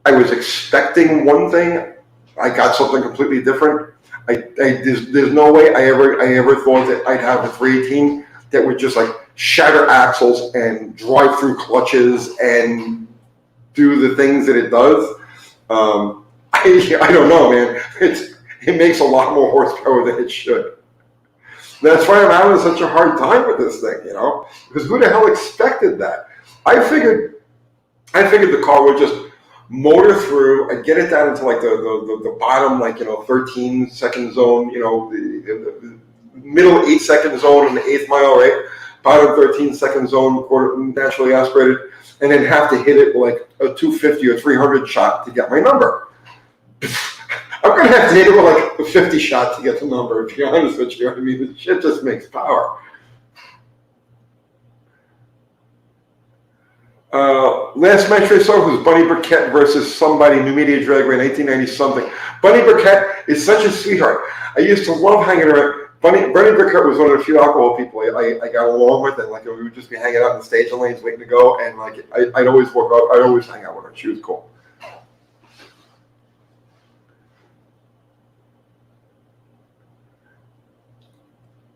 I was expecting one thing. I got something completely different. There's no way I ever thought that I'd have a 318 that would just like shatter axles and drive through clutches and do the things that it does. I don't know, man. It makes a lot more horsepower than it should. That's why I'm having such a hard time with this thing, because who the hell expected that? I figured I figured the car would just motor through. I'd get it down into like the bottom, like, 13-second zone, the middle 8-second zone in the 8th mile, right? Bottom 13-second zone, naturally aspirated, and then have to hit it like a 250 or 300 shot to get my number. I'm going to have to hit it with like a 50 shot to get the number, to be honest with you. I mean, the shit just makes power. Last match I saw was Bunny Burkett versus somebody, New Media Dragway, 1990-something. Bunny Burkett is such a sweetheart. I used to love hanging around. Bunny Burkett was one of the few alcohol people I got along with, and like we would just be hanging out in the stage lanes waiting to go, and like I'd always walk up, I'd always hang out with her. She was cool.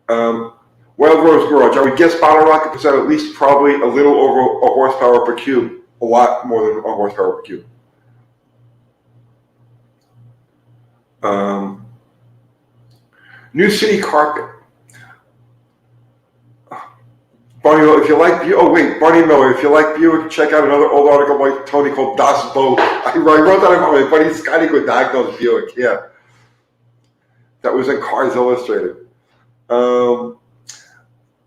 Wild Rose Garage. I would guess Bottle Rocket puts out at least probably a little over a horsepower per cube. A lot more than a horsepower per cube. New City Carpet. Barney Miller, if you like Barney Miller, if you like Buick, check out another old article by Tony called Das Boat. I wrote that about my buddy Scotty Godagno's Buick. Yeah. That was in Cars Illustrated.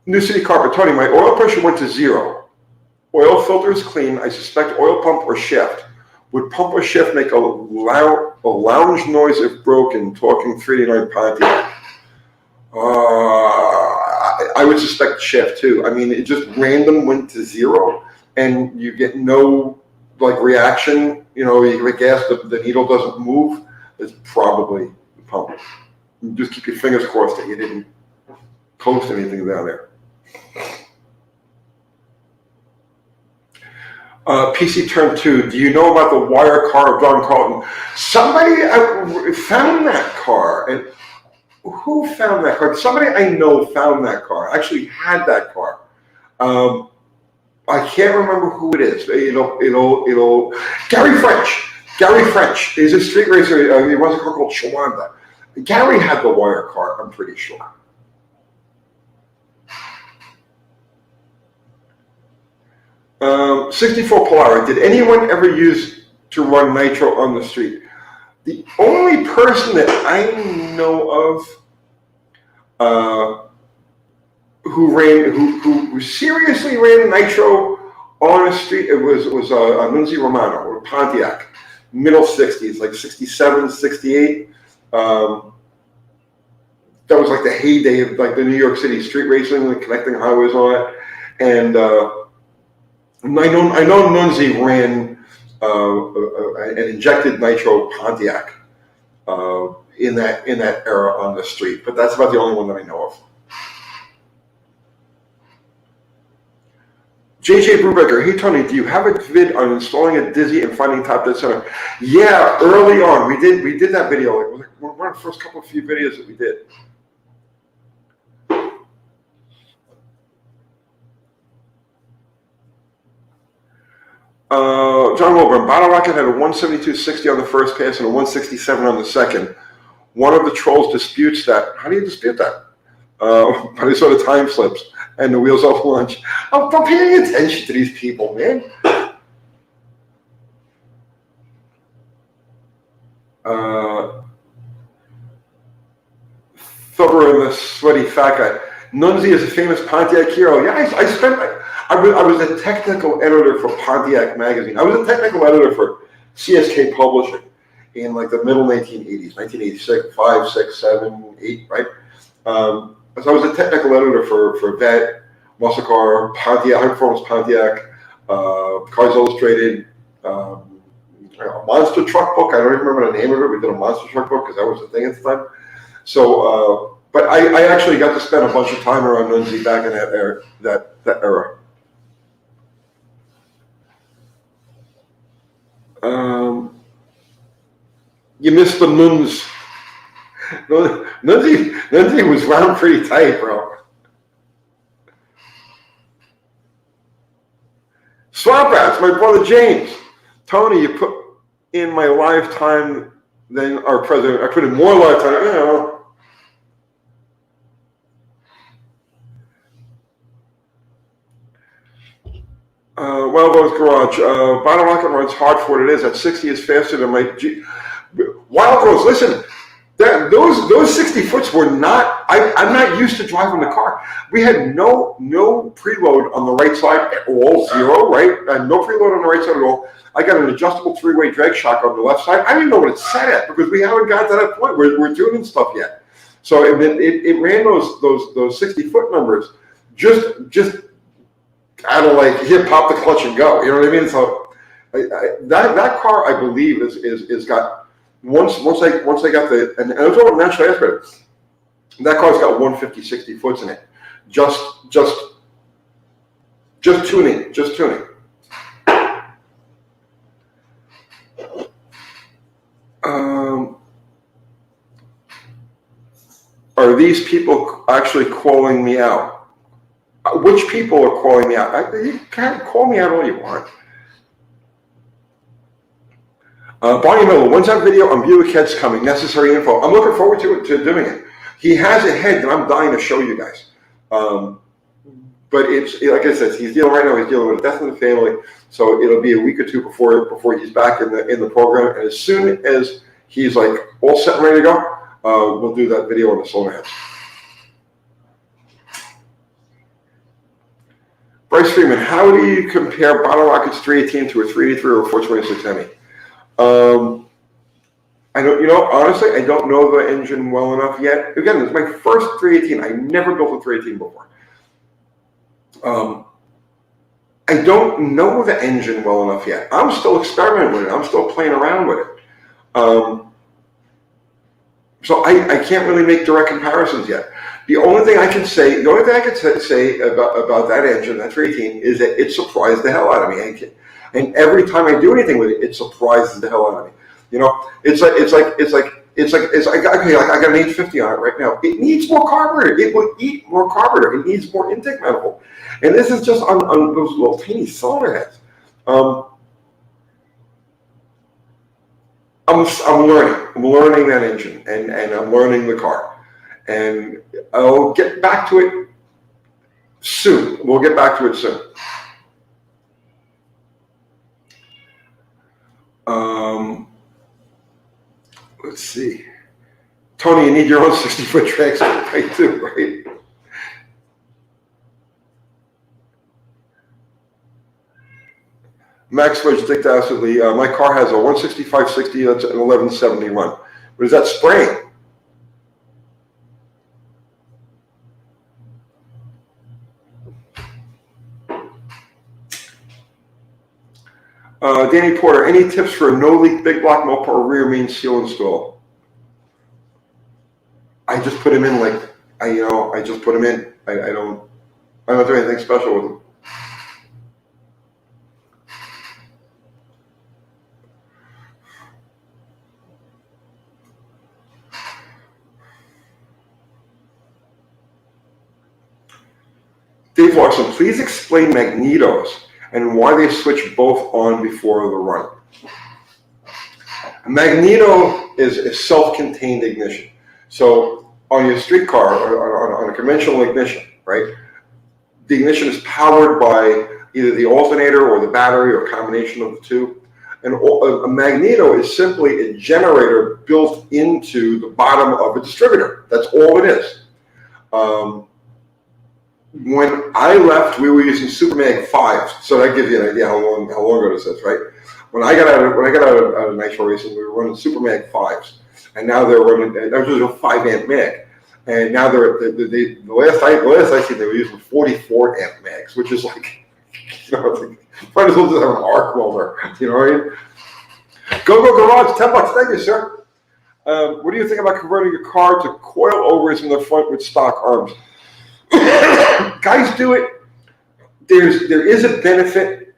New City Carpet. Tony, my oil pressure went to 0. Oil filter is clean. I suspect oil pump or shift. Would pump or shift make a lounge noise if broken? Talking 389 Pontiac. I would suspect shift too. I mean, it just random went to 0, and you get no like reaction. You give it gas, the needle doesn't move. It's probably the pump. You just keep your fingers crossed that you didn't post anything down there. PC Turn 2, do you know about the wire car of Don Carlton? Somebody found that car. And who found that car? Somebody I know found that car. Actually had that car. I can't remember who it is. It'll Gary French. Gary French is a street racer. He runs a car called Shawanda. Gary had the wire car, I'm pretty sure. 64 Polara. Did anyone ever use to run nitro on the street? The only person that I know of who seriously ran nitro on a street, it was Nunzi Romano or Pontiac, middle 60s, like 67, 68. That was like the heyday of like the New York City street racing, like connecting highways on it, and I know Nunzi ran an injected nitro Pontiac in that era on the street, but that's about the only one that I know of. JJ Brubaker, hey Tony, do you have a vid on installing a Dizzy and finding top dead center? Yeah, early on we did that video. It was like one of the first couple of few videos that we did. John Wilburn, Bottle Rocket had a 172.60 on the first pass and a 167 on the second. One of the trolls disputes that. How do you dispute that? But I saw the time slips and the wheels off launch. I'm paying attention to these people, man. Thubber and the sweaty fat guy. Nunzi is a famous Pontiac hero. Yeah, I was a technical editor for Pontiac magazine. I was a technical editor for CSK Publishing in like the middle 1980s, 1986, 5, 6, 7, 8, right? So I was a technical editor for Vet, Muscle Car, Pontiac, High Performance Pontiac, Cars Illustrated, a monster truck book. I don't even remember the name of it. We did a monster truck book because that was the thing at the time. So, but I actually got to spend a bunch of time around Nunzi back in that era. That era. You missed the Nuns. Nunzi was wound pretty tight, bro. Swamp Rats, my brother James. Tony, you put in my lifetime than our president. I put in more lifetime, you know. Wildrose Garage. Bottle Rocket runs hard for what it is. At 60 is faster than my G. Wildrose, listen. Those 60 foots were not. I'm not used to driving the car. We had no preload on the right side at all, zero, right? No preload on the right side at all. I got an adjustable three-way drag shock on the left side. I didn't know what it set at because we haven't got to that point. We're tuning stuff yet. So it ran those 60-foot numbers just out of like here, pop the clutch and go. You know what I mean? So that car, I believe, is got once I got the and it was all naturally aspirated. That car's got 150, 60 foots in it. Just tuning. Are these people actually calling me out? Which people are calling me out? You can't call me out all you want. Barney Miller, when's that video on Buick heads coming? Necessary info. I'm looking forward to doing it. He has a head that I'm dying to show you guys. But it's like I said, he's dealing with a death in the family, so it'll be a week or two before he's back in the program. And as soon as he's like all set and ready to go, we'll do that video on the cylinder heads. Bryce Freeman, how do you compare Bottle Rocket's 318 to a 383 or a 426 Hemi? I don't, honestly, I don't know the engine well enough yet. Again, it's my first 318. I never built a 318 before. I don't know the engine well enough yet. I'm still experimenting with it. I'm still playing around with it. So I can't really make direct comparisons yet. The only thing I can say about that engine, that 318, is that it surprised the hell out of me. And every time I do anything with it, it surprises the hell out of me. It's like I got an 850 on it right now. It needs more carburetor. It will eat more carburetor. It needs more intake manifold. And this is just on those little tiny cylinder heads. I'm learning. I'm learning that engine, and I'm learning the car. And I'll get back to it soon. We'll get back to it soon. Let's see. Tony, you need your own 60-foot tracks, right, too, right? Max Wedge, Dick Dastardly, my car has a 165/60, that's an 1170 run. But is that spraying? Danny Porter, any tips for a no-leak big block Mopar rear main seal install? I just put him in I just put him in. I don't do anything special with them. Dave Larson, please explain magnetos and why they switch both on before the run. A magneto is self-contained ignition. So on your street car, or on a conventional ignition, right, the ignition is powered by either the alternator or the battery or a combination of the two. And a magneto is simply a generator built into the bottom of a distributor. That's all it is. When I left, we were using Supermag 5s, so that gives you an idea how long ago this is, right? When I got out of Nitro racing, we were running Supermag 5s, and now they're running. That was a 5-amp mag, and now the last I seen they were using 44-amp mags, which is like, might as well just have an arc welder, you know what I mean? Go Garage, $10, thank you, sir. What do you think about converting your car to coil overs in the front with stock arms? Guys do it. There is a benefit,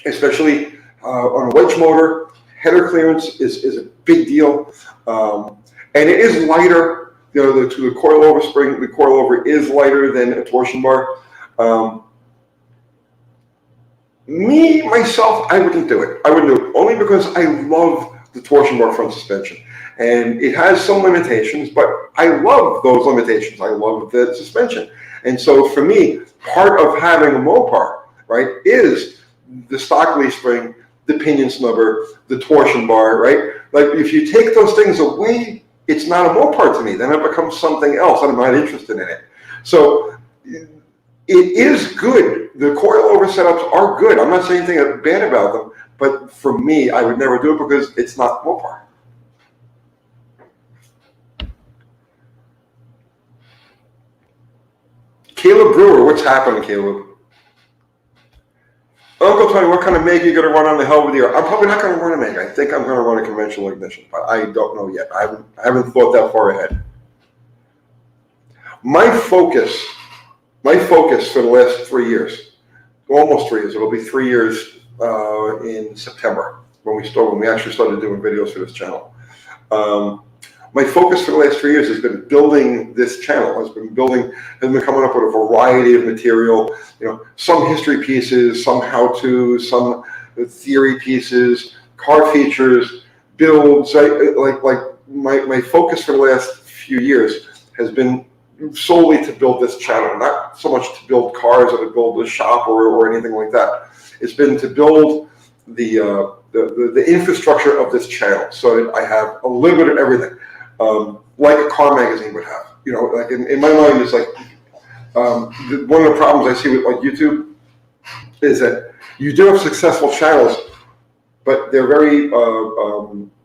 especially on a wedge motor. Header clearance is a big deal, and it is lighter. The coil over spring, the coil over is lighter than a torsion bar. Myself, I wouldn't do it. I wouldn't do it only because I love the torsion bar front suspension, and it has some limitations, but I love those limitations. I love the suspension. And so for me, part of having a Mopar, right, is the stock leaf spring, the pinion snubber, the torsion bar, right? Like if you take those things away, it's not a Mopar to me. Then it becomes something else, and I'm not interested in it. So it is good. The coilover setups are good. I'm not saying anything bad about them, but for me, I would never do it because it's not Mopar. Caleb Brewer, what's happening, Caleb? Uncle Tony, what kind of Meg are you going to run on the hell with you? I'm probably not going to run a Meg. I think I'm going to run a conventional ignition, but I don't know yet. I haven't thought that far ahead. My focus for the last 3 years, almost 3 years, it'll be 3 years in September when we actually started doing videos for this channel. My focus for the last 3 years has been building this channel. Has been coming up with a variety of material, some history pieces, some how-tos, some theory pieces, car features, builds. Like my focus for the last few years has been solely to build this channel, not so much to build cars or to build a shop or anything like that. It's been to build the infrastructure of this channel so that I have a little bit of everything. Like a car magazine would have, like in my mind, it's like one of the problems I see with like YouTube is that you do have successful channels, but they're very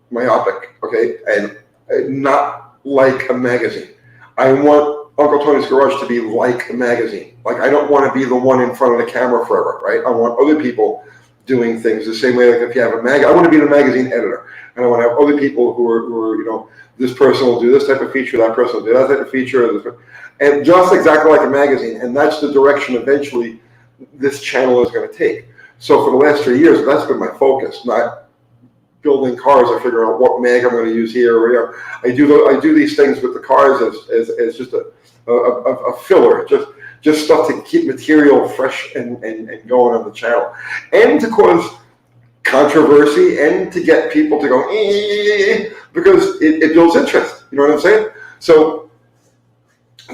myopic, okay, and not like a magazine. I want Uncle Tony's Garage to be like a magazine. Like I don't want to be the one in front of the camera forever, right? I want other people doing things the same way. Like if you have I want to be the magazine editor, and I want to have other people who are this person will do this type of feature, that person will do that type of feature, and just exactly like a magazine. And that's the direction eventually this channel is going to take. So for the last 3 years, that's been my focus, not building cars. I figure out what mag I'm going to use here. Or, I do these things with the cars as just a filler, just stuff to keep material fresh and going on the channel, and to cause controversy and to get people to go because it builds interest. You know what I'm saying? So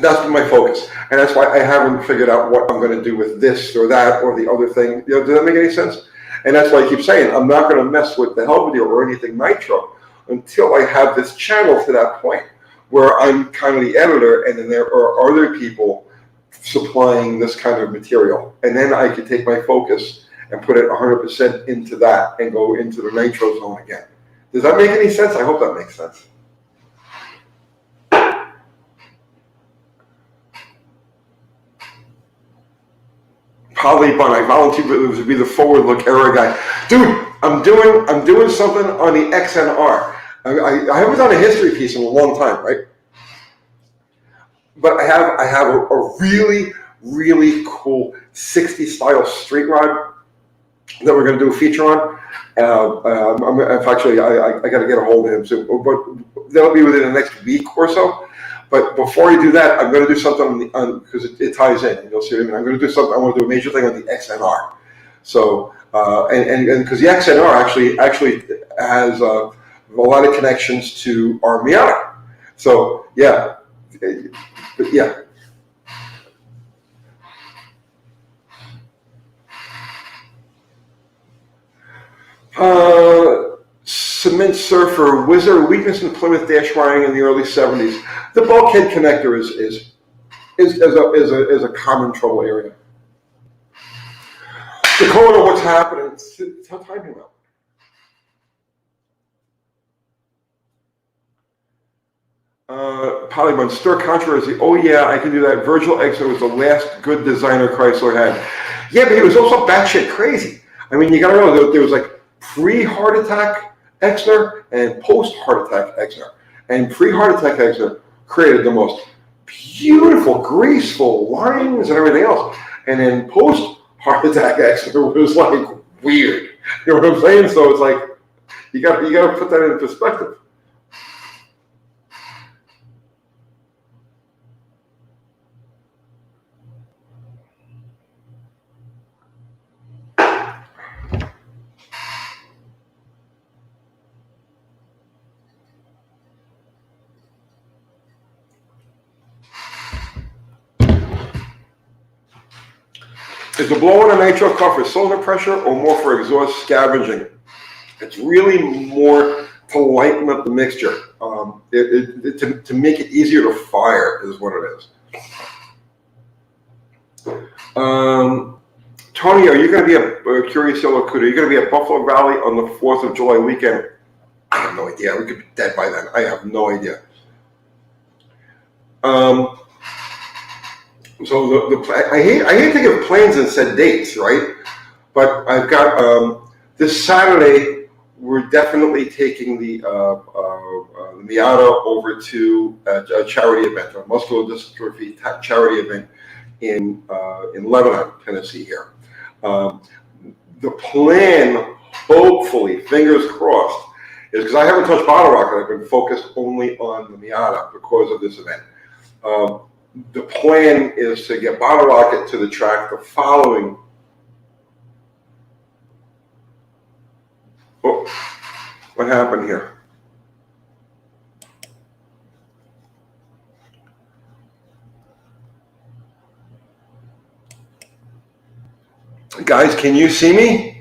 that's been my focus, and that's why I haven't figured out what I'm going to do with this or that or the other thing. Does that make any sense? And that's why I keep saying I'm not going to mess with the hell video or anything Nitro until I have this channel to that point where I'm kind of the editor, and then there are other people supplying this kind of material, and then I can take my focus and put it 100% into that and go into the Nitro zone again. Does that make any sense? I hope that makes sense. Polybun, I volunteered to be the forward look era guy. Dude, I'm doing something on the XNR. I haven't done a history piece in a long time, right? But I have a really, really cool 60s style street rod that we're going to do a feature on. Actually, I got to get a hold of him soon, but that'll be within the next week or so. But before I do that, I'm going to do something because it ties in. And you'll see what I mean. I'm going to do something. I want to do a major thing on the XNR. So and because the XNR actually has a lot of connections to our Miata. So yeah. Cement Surfer, was there a weakness in Plymouth dash wiring in the early 70s? The bulkhead connector is a common trouble area. Dakota, what's happening? It's how time out. Polygon, stir controversy. Oh yeah, I can do that. Virgil Exner was the last good designer Chrysler had. Yeah, but he was also batshit crazy. I mean, you gotta know there was like pre-heart attack Exner and post-heart attack Exner. And pre-heart attack Exner created the most beautiful, graceful lines and everything else. And then post-heart attack Exner was like weird. You know what I'm saying? So it's like you gotta put that in perspective. Is the blow on a nitro car for cylinder pressure or more for exhaust scavenging? It's really more to lighten up the mixture. To make it easier to fire is what it is. Tony, are you going to be a Curious Yellow Cuda? Are you going to be at Buffalo Valley on the 4th of July weekend? I have no idea. We could be dead by then. I have no idea. So I hate to give plans and set dates, right? But I've got this Saturday. We're definitely taking the Miata over to a charity event, a muscular dystrophy charity event in Lebanon, Tennessee. Here, the plan, hopefully, fingers crossed, is because I haven't touched Bottle Rocket. I've been focused only on the Miata because of this event. The plan is to get Bottle Rocket to the track the following. Oh, what happened here? Guys, can you see me?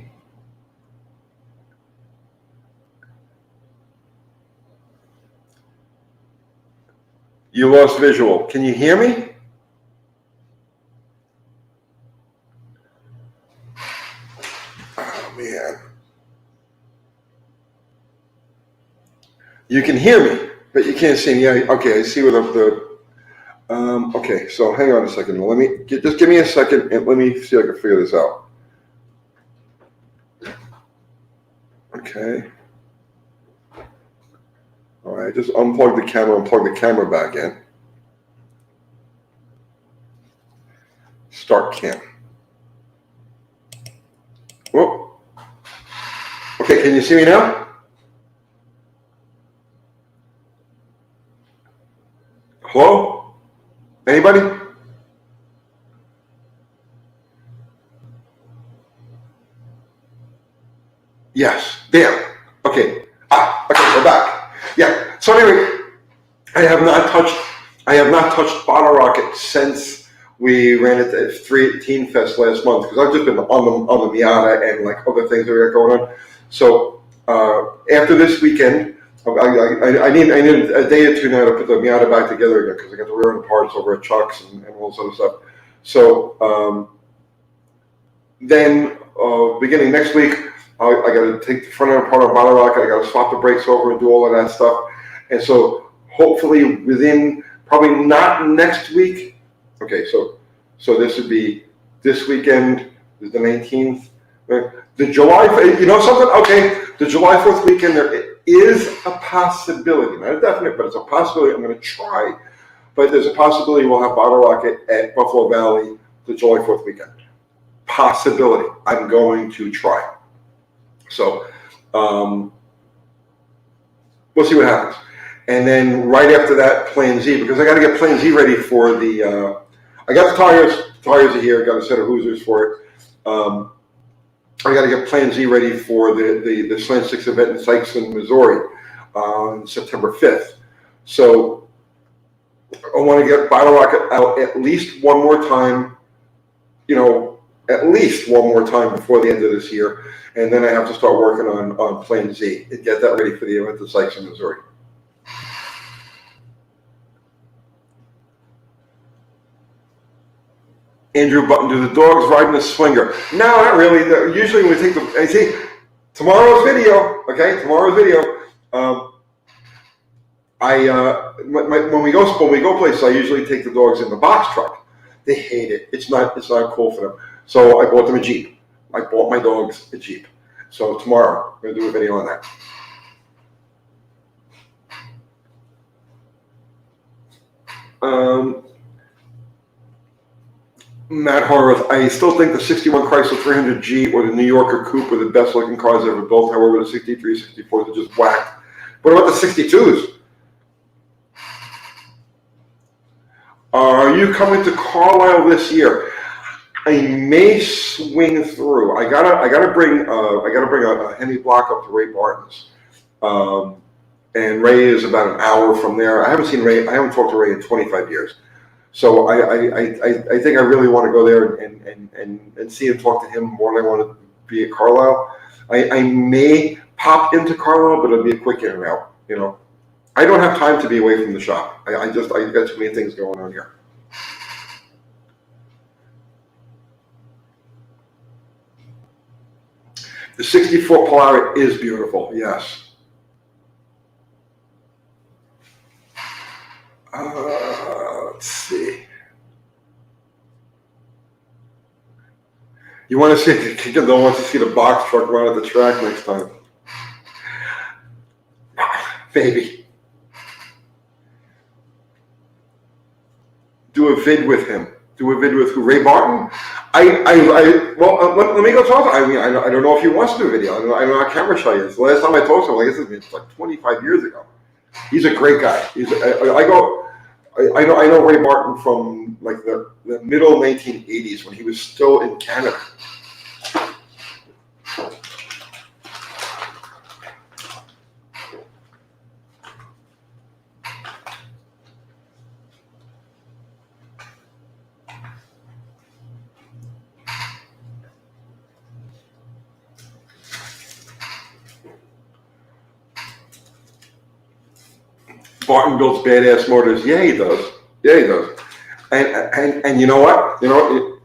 You lost visual. Can you hear me? Oh, man. You can hear me, but you can't see me. Yeah, okay, I see what okay, so hang on a second. Let me, just give me a second and let me see if I can figure this out. Okay. All right, just unplug the camera and plug the camera back in. Start cam. Whoa. Okay, can you see me now? Hello? Anybody? Yes, there. Okay. Okay, we're back. Yeah. So anyway, I have not touched Bottle Rocket since we ran it at 318 Fest last month because I've just been on the Miata and like other things that we got going on. So after this weekend, I need a day or two now to put the Miata back together again because I got the rear end parts over at Chuck's and all this other stuff. So then beginning next week, I got to take the front end part of Bottle Rocket. I got to swap the brakes over and do all of that stuff. And so hopefully within probably not next week. Okay, so this would be this weekend is the 19th. Right? The July, you know something? Okay, the July 4th weekend there is a possibility, not a definite, but it's a possibility. I'm going to try, but there's a possibility we'll have Bottle Rocket at Buffalo Valley the July 4th weekend. Possibility. I'm going to try. So we'll see what happens. And then right after that, Plan Z, because I got to get Plan Z ready for the, I got the tires. Tires are here. I got a set of Hoosiers for it. I got to get Plan Z ready for the Slant 6 event in Sikeston, Missouri on September 5th. So I want to get Bottle Rocket out at least one more time, at least one more time before the end of this year. And then I have to start working on Plan Z and get that ready for the event in Sikeston, Missouri. Andrew Button, do the dogs ride in the swinger? No, not really. Usually when we take I see tomorrow's video, okay? Tomorrow's video. When we go places, I usually take the dogs in the box truck. They hate it. It's not cool for them. So I bought them a Jeep. I bought my dogs a Jeep. So tomorrow, I'm going to do a video on that. Matt Horvath, I still think the 61 Chrysler 300G or the New Yorker Coupe are the best looking cars ever built. However, the 63, 64s are just whacked. What about the 62s? Are you coming to Carlisle this year? I may swing through. I gotta bring a Hemi block up to Ray Barton's, and Ray is about an hour from there. I haven't seen Ray. I haven't talked to Ray in 25 years. So I think I really want to go there and see and talk to him more than I want to be at Carlisle. I may pop into Carlisle, but it'll be a quick in and out. You know, I don't have time to be away from the shop. I got too many things going on here. The 64 Polaric is beautiful, yes. Let's see. You want to see? You don't want to see the box truck run at the track next time, maybe. Do a vid with him. Do a vid with who? Ray Barton? Well, let me go talk to him. I mean, I don't know if he wants to do a video. I don't know how camera shy is. The last time I talked to him, like, it's like 25 years ago. He's a great guy. I know Ray Barton from like the middle 1980s when he was still in Canada. Barton builds badass motors. Yeah, he does. Yeah, he does. And you know what? You know,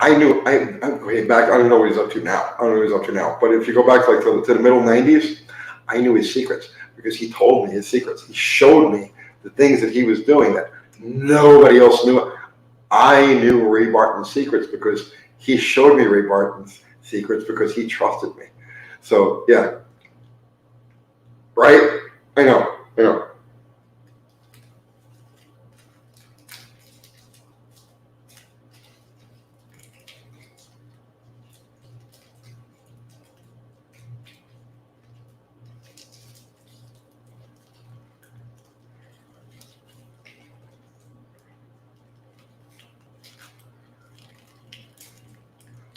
I way back. I don't know what he's up to now. I don't know what he's up to now. But if you go back like to the middle 90s, I knew his secrets because he told me his secrets. He showed me the things that he was doing that nobody else knew. I knew Ray Barton's secrets because he showed me Ray Barton's secrets because he trusted me. So yeah. Right? I know.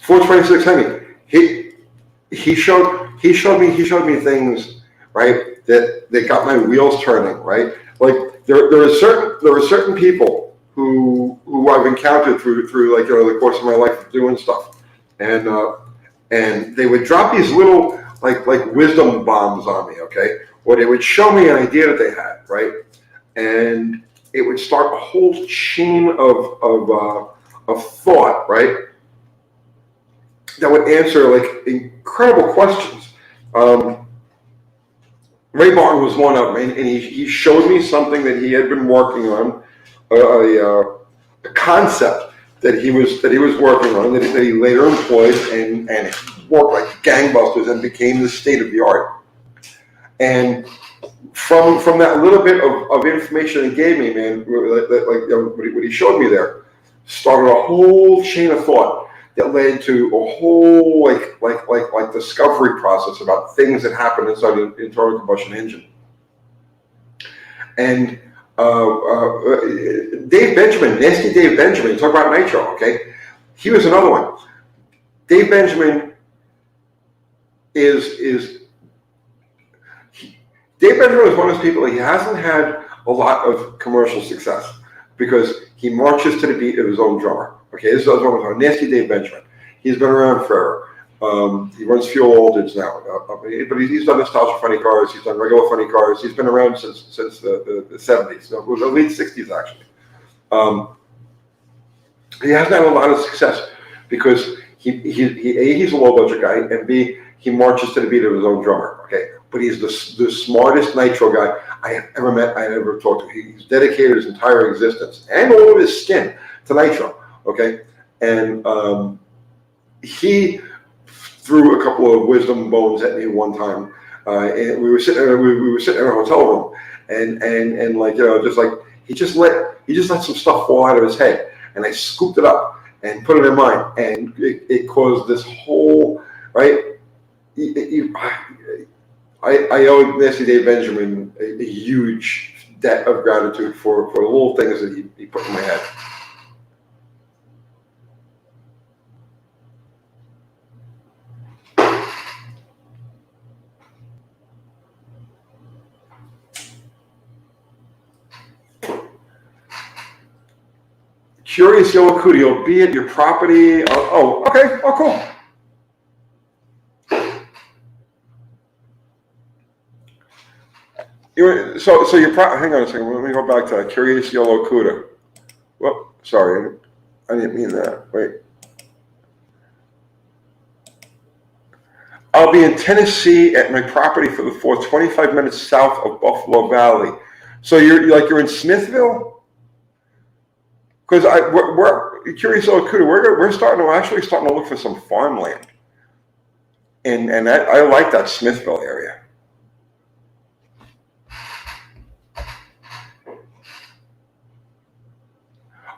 426 Hemi. He showed me things, right, that got my wheels turning, right? Like there are certain people who I've encountered through like, you know, the course of my life of doing stuff, and they would drop these little like wisdom bombs on me, okay? Or they would show me an idea that they had, right? And it would start a whole chain of thought, right? That would answer like incredible questions. Ray Barton was one of them, and he showed me something that he had been working on, a concept that he was working on that he later employed and worked like gangbusters and became the state of the art. And from that little bit of information he gave me, man, what he showed me there, started a whole chain of thought that led to a whole like discovery process about things that happen inside an internal combustion engine. And Dave Benjamin, Nasty Dave Benjamin, talk about Nitro, okay? He was another one. Dave Benjamin Dave Benjamin is one of those people, he hasn't had a lot of commercial success because he marches to the beat of his own drummer. Okay, this is one of our Nasty Dave Benjamin. He's been around forever. He runs Fuel Aldridge now, but he's done nostalgia funny cars. He's done regular funny cars. He's been around since the 70s. No, it was the late 60s actually. He hasn't had a lot of success because he's a low budget guy, and B, he marches to the beat of his own drummer. Okay, but he's the smartest Nitro guy I have ever met. I have ever talked to. He's dedicated his entire existence and all of his skin to Nitro. Okay, and he threw a couple of wisdom bones at me one time, and we were sitting in a hotel room, and like, you know, just like he just let some stuff fall out of his head, and I scooped it up and put it in mine, and it caused this whole right. I owe Nasty Dave Benjamin a huge debt of gratitude for the little things that he put in my head. Curious Yellow Cootie, will be at your property. Oh, okay. Oh, cool. So you're hang on a second. Let me go back to that. Curious Yellow Cuda. Well, sorry, I didn't mean that. Wait. I'll be in Tennessee at my property for the 4th, 25 minutes south of Buffalo Valley. So you're in Smithville? Because we're Curious Yellow Cuda. We're starting to look for some farmland, and I like that Smithville area.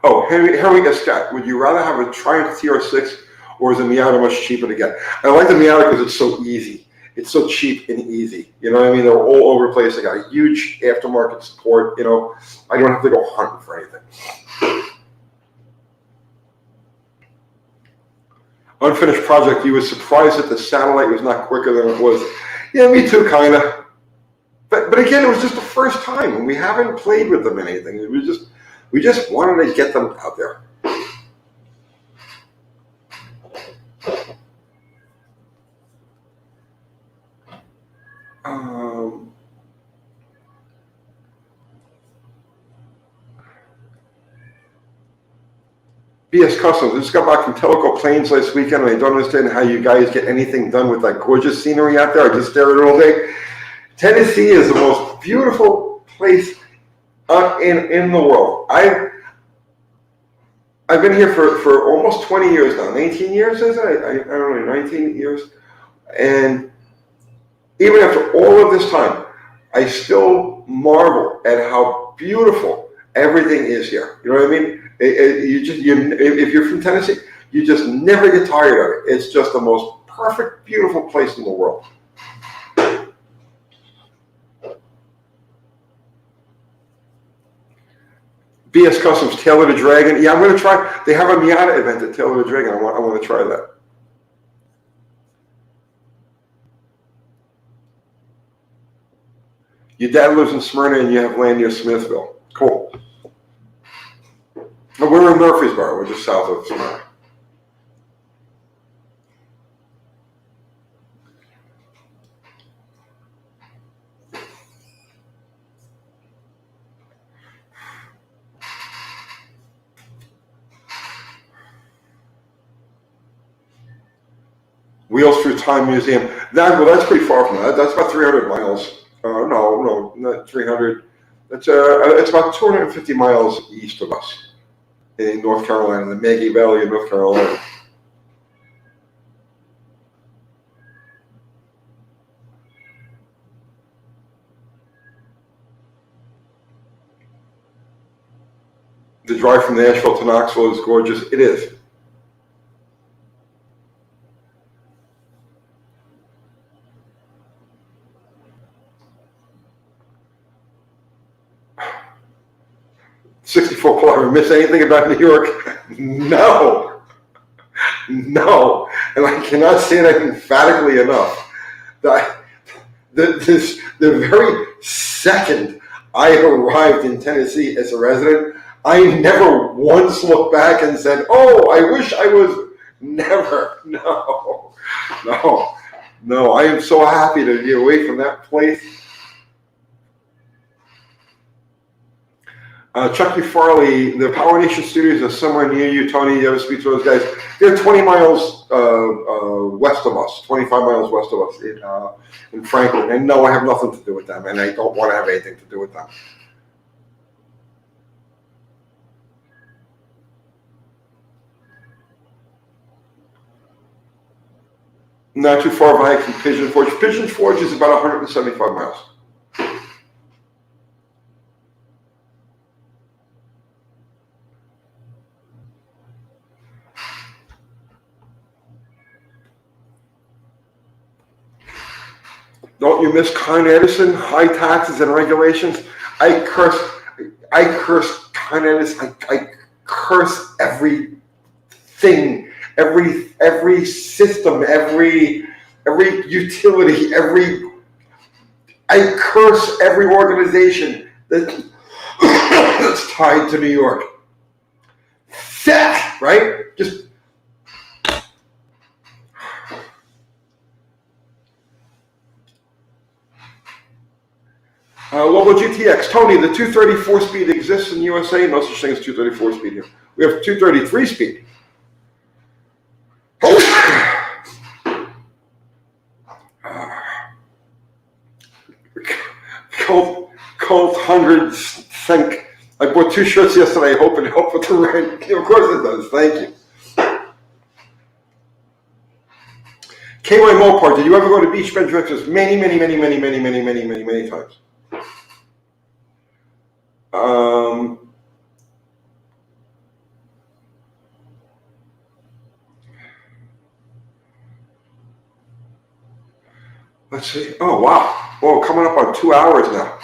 Oh, Henry Scott, would you rather have a Triumph TR6 or is a Miata much cheaper to get? I like the Miata because it's so easy. It's so cheap and easy. You know what I mean? They're all over the place. They got a huge aftermarket support. You know, I don't have to go hunting for anything. Unfinished project. You were surprised that the satellite was not quicker than it was. Yeah, me too, kind of. But again, it was just the first time, and we haven't played with them in anything. We just wanted to get them out there. BS Customs. I just got back from Tellico Plains last weekend, and I don't understand how you guys get anything done with that gorgeous scenery out there. I just stare at it all day. Tennessee is the most beautiful place in the world. I've been here for almost 20 years now. 19 years, is it? I don't know, 19 years. And even after all of this time, I still marvel at how beautiful everything is here. You know what I mean? If you're from Tennessee, you just never get tired of it. It's just the most perfect, beautiful place in the world. BS Customs, Tailor the Dragon. Yeah, I'm going to try. They have a Miata event at Tailor the Dragon. I want to try that. Your dad lives in Smyrna and you have land near Smithville. Cool. And we're in Murfreesboro. We're just south of Smyrna. Wheels Through Time Museum. That's pretty far from that. That's about 300 miles. No, not 300. It's about 250 miles east of us in North Carolina, the Maggie Valley of North Carolina. The drive from Nashville to Knoxville is gorgeous. It is. '64 Polaris. Miss anything about New York? No. And I cannot say that emphatically enough. The very second I arrived in Tennessee as a resident, I never once looked back and said, "Oh, I wish I was." Never. No. I am so happy to be away from that place. Chucky Farley, the Power Nation Studios are somewhere near you, Tony. You ever speak to those guys? They're 20 miles west of us, 25 miles west of us in Franklin. And no, I have nothing to do with them, and I don't want to have anything to do with them. Not too far behind from Pigeon Forge. Pigeon Forge is about 175 miles. Don't you miss Con Edison? High taxes and regulations. I curse Con Edison. I curse everything, every system, every utility, I curse every organization that's tied to New York. right? Just. Lobo GTX. Tony, the 234 speed exists in the USA. No such thing as 234 speed here. We have 233 speed. Cold hundreds think. I bought 2 shirts yesterday, hoping to help with the rain. Of course it does. Thank you. KY Mopar, did you ever go to Beach Bend Drifters? Many times. Let's see. Oh, wow. Oh, coming up on 2 hours now.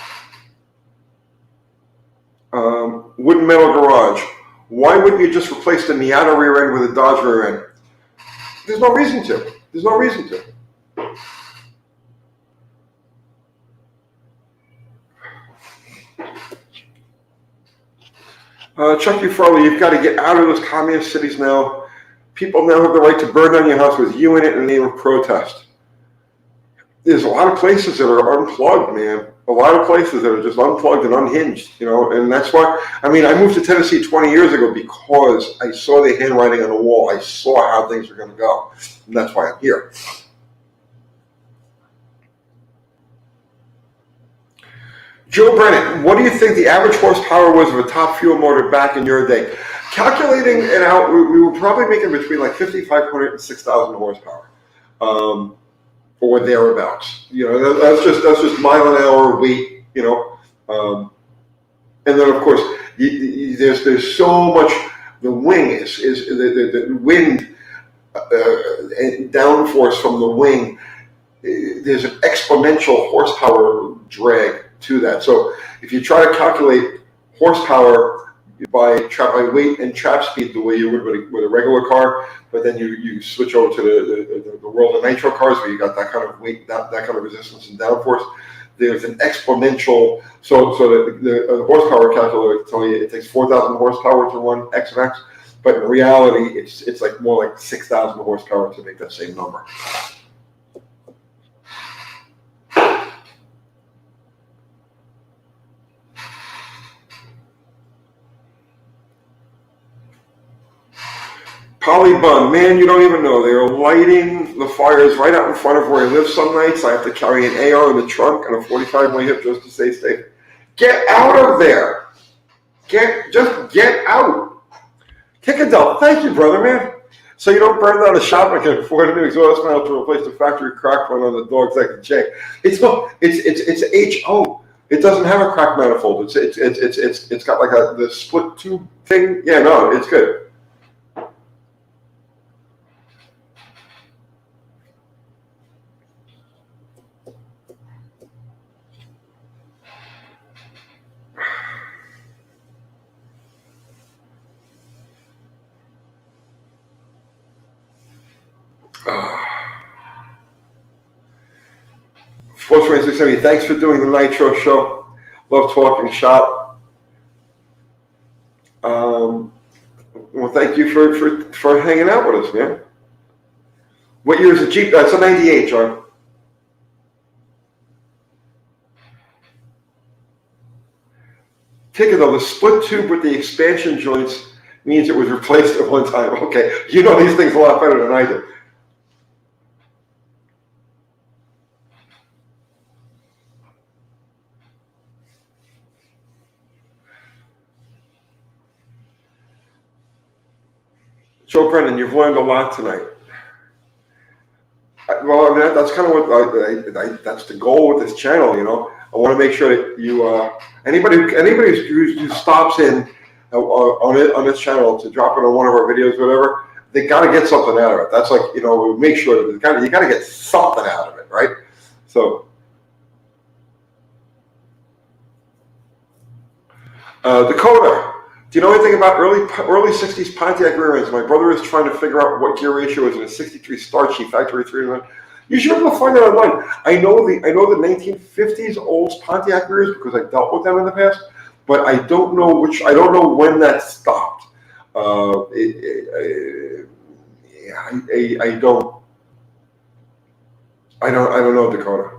Wooden Metal Garage. Why wouldn't you just replace the Miata rear end with a Dodge rear end? There's no reason to. There's no reason to. Chucky Farley, you've got to get out of those communist cities now. People now have the right to burn down your house with you in it in the name of protest. There's a lot of places that are unplugged, man. A lot of places that are just unplugged and unhinged, you know, and that's why, I mean, I moved to Tennessee 20 years ago because I saw the handwriting on the wall. I saw how things were going to go, and that's why I'm here. Joe Brennan, what do you think the average horsepower was of a top fuel motor back in your day? Calculating it out, we were probably making between like 5,500 and 6,000 horsepower. Or thereabouts, you know. That's just mile an hour weight, you know. And then of course there's so much. The wing is the wind and downforce from the wing. There's an exponential horsepower drag to that. So if you try to calculate horsepower by weight and trap speed the way you would with a regular car, but then you switch over to the world of nitro cars where you got that kind of weight, that kind of resistance and downforce. There's an exponential. So the horsepower calculator can tell you it takes 4,000 horsepower to run X and X, but in reality it's like more like 6,000 horsepower to make that same number. Polybun, man, you don't even know. They're lighting the fires right out in front of where I live some nights. I have to carry an AR in the trunk and a 45 my hip just to stay safe. Get out of there. Just get out. Kickadell, thank you, brother, man. So you don't burn down a shop and can afford a new exhaust panel to replace the factory crack one on the dog's like J. It's HO. It doesn't have a crack manifold. It's got like the split tube thing. Yeah, no, it's good. Sports670, thanks for doing the Nitro show. Love talking shop. Well, thank you for hanging out with us, man. What year is the Jeep? That's a 98, John. Take it though, the split tube with the expansion joints means it was replaced at one time. Okay, you know these things a lot better than I do. Joe Brennan, you've learned a lot tonight. Well, I mean, that's kind of what that's the goal with this channel. You know, I want to make sure that you anybody who stops in on this channel to drop it on one of our videos, whatever, they got to get something out of it. That's like, you know, we make sure that you got to get something out of it, right? So. Dakota. Do you know anything about early 60s Pontiac rear ends? My brother is trying to figure out what gear ratio is in a 63 Starchy factory 309. You should be able to find that online. I know the 1950s old Pontiac rears because I dealt with them in the past, but I don't know when that stopped. I don't know, Dakota.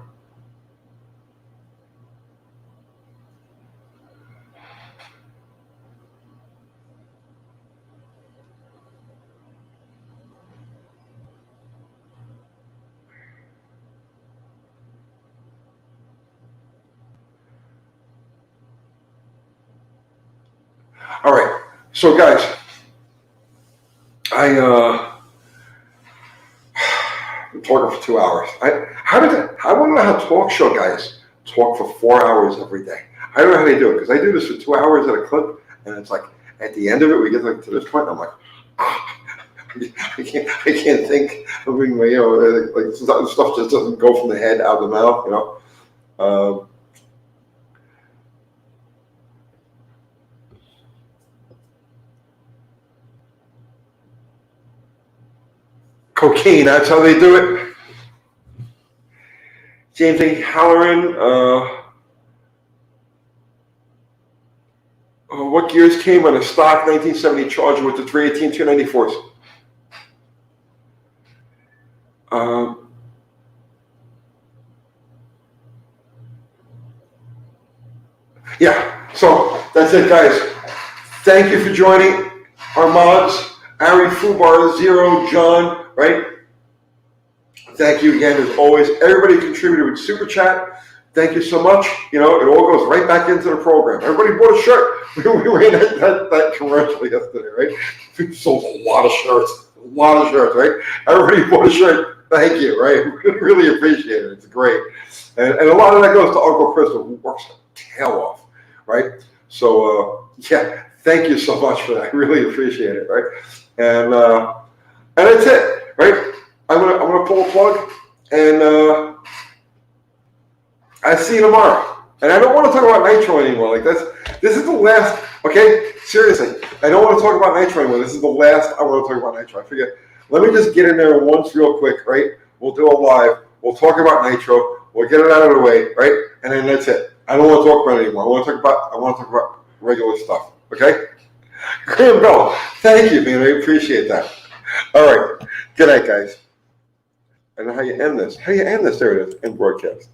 All right, so guys, I'm talking for 2 hours. I don't know how talk show guys talk for 4 hours every day. I don't know how they do it, because I do this for 2 hours at a clip, and it's like at the end of it, we get like to this point, and I'm like, I can't think. I mean, like stuff just doesn't go from the head out of the mouth, Cocaine, that's how they do it. James A. Halloran, what gears came on a stock 1970 Charger with the 318 294s? Yeah, so that's it, guys. Thank you for joining our mods, Ari, Fubar, Zero, John, right? Thank you again, as always. Everybody contributed with Super Chat. Thank you so much. It all goes right back into the program. Everybody bought a shirt. We ran that commercial yesterday, right? We sold a lot of shirts, right? Everybody bought a shirt. Thank you, right? Really appreciate it. It's great. And a lot of that goes to Uncle Crystal, who works her tail off, right? So, yeah, thank you so much for that. I really appreciate it, right? And that's it, right? I'm gonna pull a plug, and I see you tomorrow. And I don't want to talk about Nitro anymore. Like this is the last. Okay, seriously, I don't want to talk about Nitro anymore. This is the last I want to talk about Nitro. I forget. Let me just get in there once real quick, right? We'll do a live. We'll talk about Nitro. We'll get it out of the way, right? And then that's it. I don't want to talk about it anymore. I want to talk about regular stuff. Okay? Graham Bell, thank you, man. I appreciate that. All right. Good night, guys. I don't know how you end this. There it is. End broadcast.